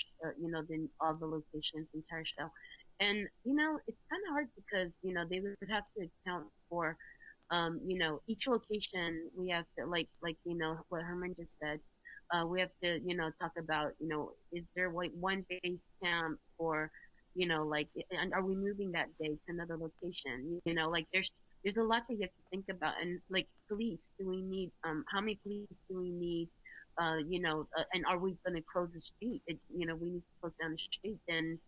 all the locations, entire show. And, it's kind of hard because, they would have to account for, each location. We have to, what Herman just said, we have to, talk about, is there like one base camp for, and are we moving that day to another location? Like there's a lot that you have to think about. And like police, do we need, how many police do we need? And are we going to close the street? We need to close down the street. Then,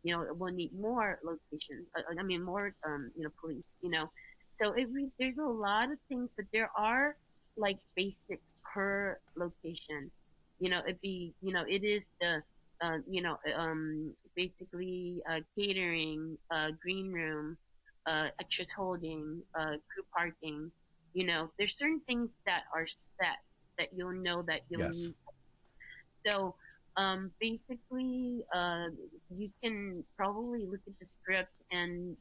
we'll need more locations. More, police. So there's a lot of things, but there are like basics per location. It is the, basically catering, green room, extras holding, group parking. There's certain things that are set that you'll know that you'll Yes. need. So basically, you can probably look at the script and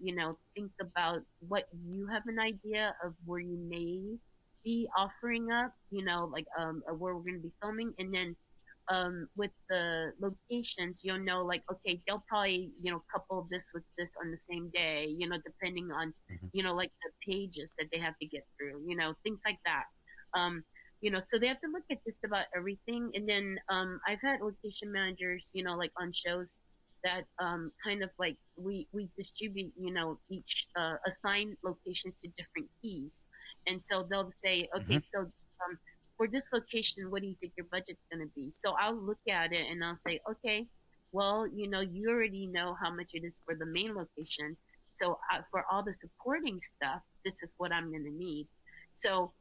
think about what you have an idea of where you may be offering up. Where we're going to be filming, and then with the locations, you'll know, like, okay, they'll probably couple this with this on the same day. Depending on like the pages that they have to get through. Things like that. So they have to look at just about everything. And then I've had location managers, like on shows that kind of like we distribute, each assign locations to different keys. And so they'll say, okay, so for this location, what do you think your budget's going to be? So I'll look at it and I'll say, okay, well, you already know how much it is for the main location. So for all the supporting stuff, this is what I'm going to need. So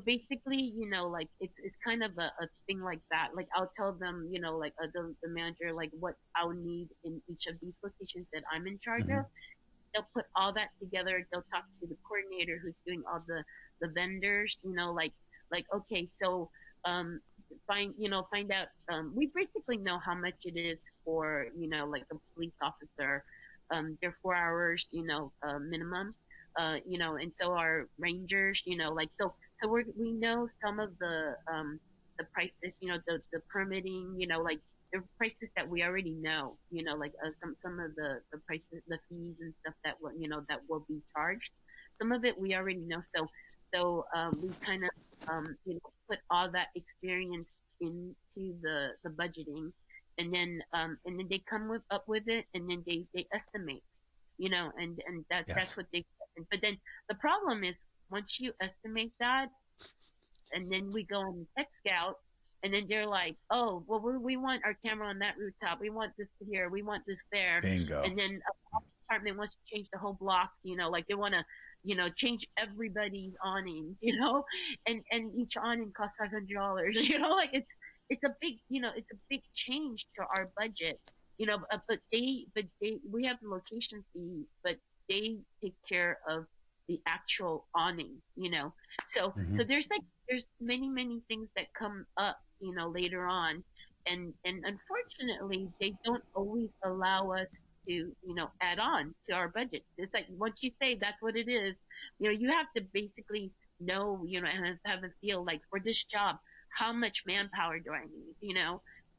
basically, like it's kind of a thing like that. Like I'll tell them, like the manager, like what I'll need in each of these locations that I'm in charge of. They'll put all that together. They'll talk to the coordinator who's doing all the vendors, like okay, so find out. We basically know how much it is for, like a police officer. They're 4 hours, minimum. And so our rangers, so we know some of the prices, the permitting, like the prices that we already know, like some of the prices, the fees and stuff that will, that will be charged. Some of it we already know. So we kind of, put all that experience into the budgeting, and then they come up with it, and then they estimate, and that's what they. But then the problem is, once you estimate that, and then we go on Tech Scout, and then they're like, oh, well, we want our camera on that rooftop. We want this here. We want this there. Bingo. And then a department wants to change the whole block, like they want to, change everybody's awnings, and each awning costs $500, like it's a big, it's a big change to our budget, but we have the location fee, but they take care of the actual awning, so there's many things that come up, later on, and unfortunately they don't always allow us to add on to our budget. It's like once you say that's what it is, you have to basically know, and have a feel like, for this job, how much manpower do I need,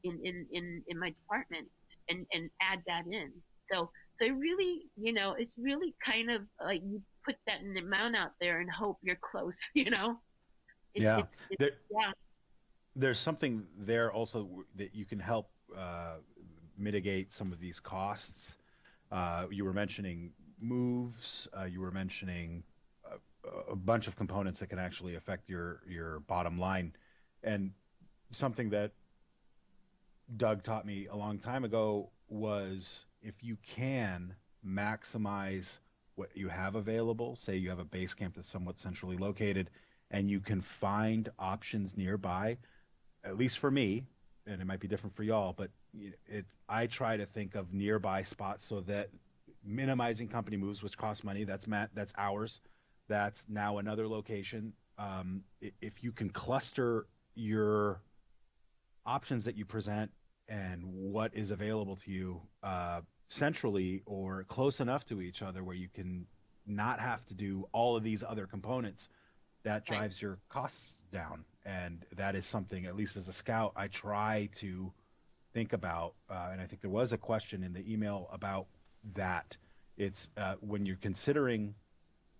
in my department, and add that in. So it really, it's really kind of like you put that in the amount out there and hope you're close, Yeah. There's something there also that you can help mitigate some of these costs. You were mentioning moves. You were mentioning a bunch of components that can actually affect your bottom line. And something that Doug taught me a long time ago was if you can maximize what you have available, say you have a base camp that's somewhat centrally located, and you can find options nearby, at least for me, and it might be different for y'all, but I try to think of nearby spots so that minimizing company moves, which cost money, that's hours, that's now another location. If you can cluster your options that you present and what is available to you centrally or close enough to each other where you can not have to do all of these other components, that drives your costs down. And that is something, at least as a scout, I try to think about. And I think there was a question in the email about that. It's when you're considering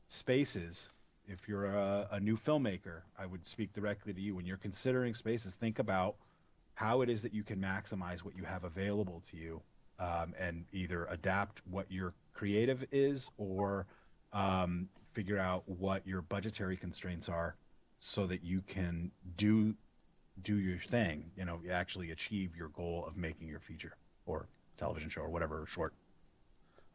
spaces, if you're a new filmmaker, I would speak directly to you. When you're considering spaces, think about how it is that you can maximize what you have available to you, and either adapt what your creative is or figure out what your budgetary constraints are so that you can do your thing, actually achieve your goal of making your feature or television show or whatever short.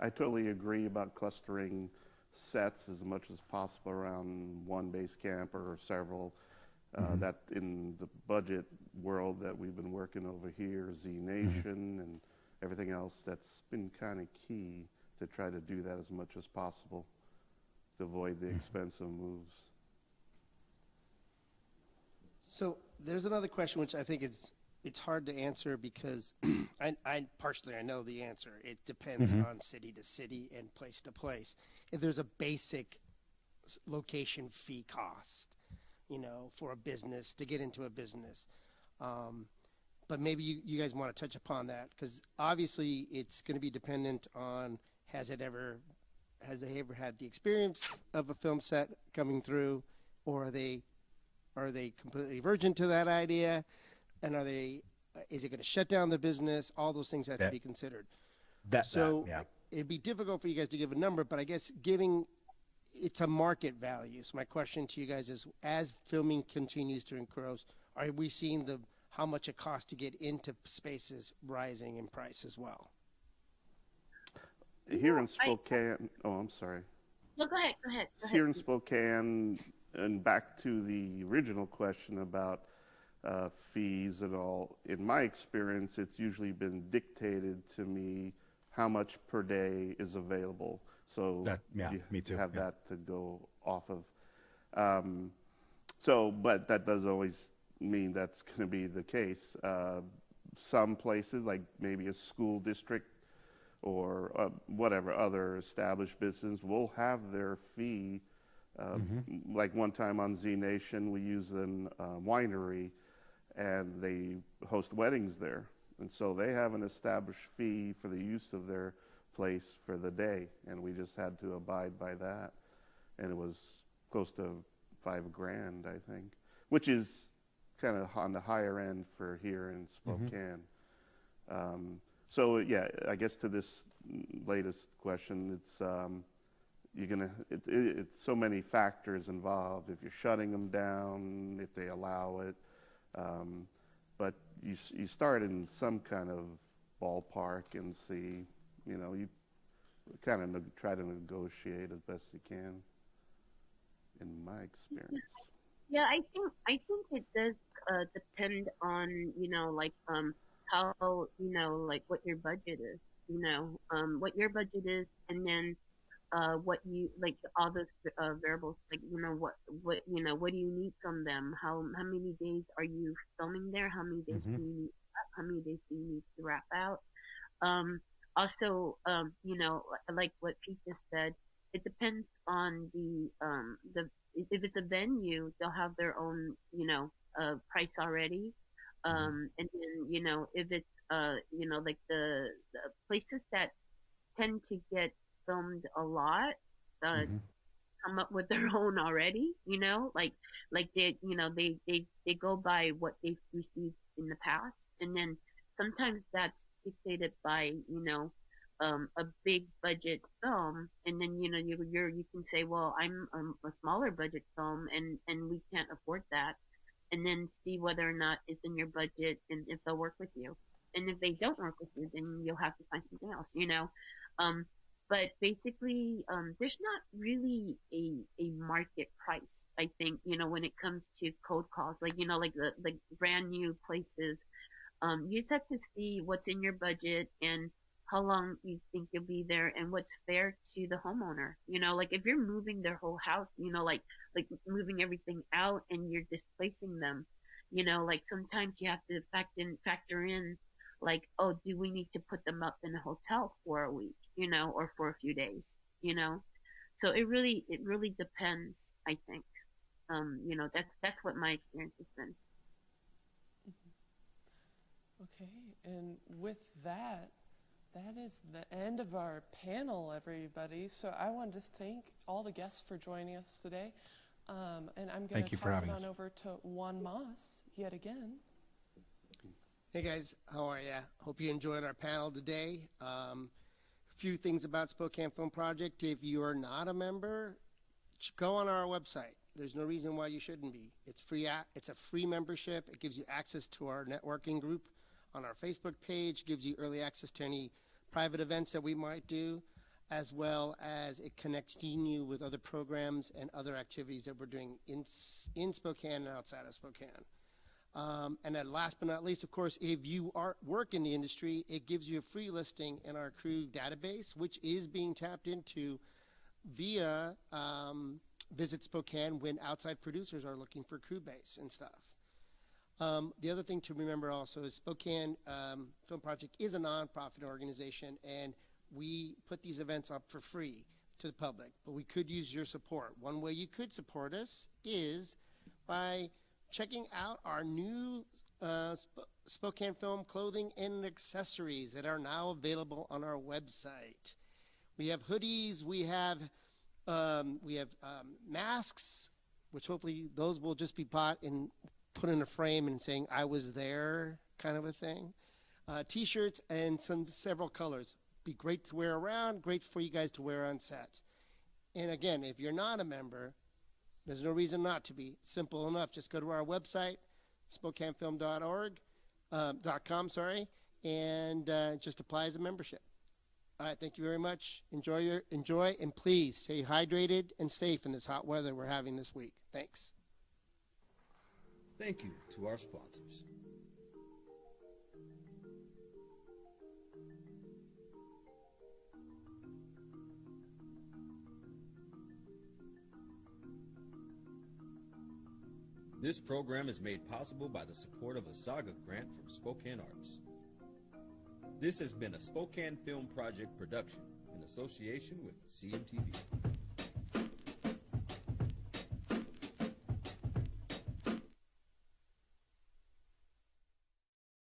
I totally agree about clustering sets as much as possible around one base camp or several. That in the budget world that we've been working over here, Z Nation and everything else, that's been kind of key to try to do that as much as possible to avoid the expensive moves. So there's another question which I think it's hard to answer because I partially I know the answer. It depends on city to city and place to place. If there's a basic location fee cost, for a business to get into a business, but maybe you guys want to touch upon that because obviously it's going to be dependent on has they ever had the experience of a film set coming through, or are they completely virgin to that idea, and is it going to shut down the business? All those things have to be considered. It'd be difficult for you guys to give a number, but I guess it's a market value. So my question to you guys is, as filming continues to engross, are we seeing how much it costs to get into spaces rising in price as well? Here in Spokane, I'm sorry. No, go ahead. Here in Spokane, and back to the original question about fees and all, in my experience, it's usually been dictated to me how much per day is available. So me too. Have that to go off of. But that doesn't always mean that's going to be the case. Some places, like maybe a school district or whatever other established business, will have their fee. Like one time on Z Nation, we used a winery, and they host weddings there. And so they have an established fee for the use of their place for the day, and we just had to abide by that. And it was close to $5,000, I think, which is kind of on the higher end for here in Spokane. I guess to this latest question, it's it's so many factors involved. If you're shutting them down, if they allow it, but you start in some kind of ballpark and see, you kind of try to negotiate as best you can, in my experience. Yeah, I think it does depend on how what your budget is, what your budget is, and then what you like, all those variables, like what do you need from them? How many days are you filming there? How many days do you need? How many days do you need to wrap out? Also, like what Pete just said, it depends on the if it's a venue, they'll have their own price already, and then if it's like the places that tend to get filmed a lot come up with their own already, like they go by what they've received in the past, and then sometimes that's dictated by a big budget film, and then you can say, well, I'm a smaller budget film, and we can't afford that, and then see whether or not it's in your budget and if they'll work with you. And if they don't work with you, then you'll have to find something else. Um, but basically, there's not really a market price. I think, when it comes to code calls, like the brand new places, you just have to see what's in your budget and how long you think you'll be there and what's fair to the homeowner. Like if you're moving their whole house, like moving everything out and you're displacing them, like sometimes you have to factor in like, oh, do we need to put them up in a hotel for a week, or for a few days, so it really depends, I think. That's what my experience has been. Okay, and with that, that is the end of our panel, everybody. So I wanted to thank all the guests for joining us today. And I'm going Thank to you for toss it having on us. over to Juan Mas yet again. Hey guys, how are ya? Hope you enjoyed our panel today. A few things about Spokane Film Project. If you are not a member, go on our website. There's no reason why you shouldn't be. It's free. It's a free membership. It gives you access to our networking group on our Facebook page, gives you early access to any private events that we might do, as well as it connects you with other programs and other activities that we're doing in Spokane and outside of Spokane. And then last but not least, of course, if you work in the industry, it gives you a free listing in our crew database, which is being tapped into via Visit Spokane when outside producers are looking for crew base and stuff. The other thing to remember also is Spokane Film Project is a nonprofit organization, and we put these events up for free to the public, but we could use your support. One way you could support us is by checking out our new Spokane Film clothing and accessories that are now available on our website. We have hoodies, we have masks, which hopefully those will just be bought and put in a frame and saying I was there kind of a thing. T-shirts and several colors. Be great to wear around, great for you guys to wear on set. And again, if you're not a member, there's no reason not to be. Simple enough. Just go to our website, SpokaneFilm.com, and just apply as a membership. All right, thank you very much. Enjoy, and please stay hydrated and safe in this hot weather we're having this week. Thanks. Thank you to our sponsors. This program is made possible by the support of a Saga grant from Spokane Arts. This has been a Spokane Film Project production in association with CMTV.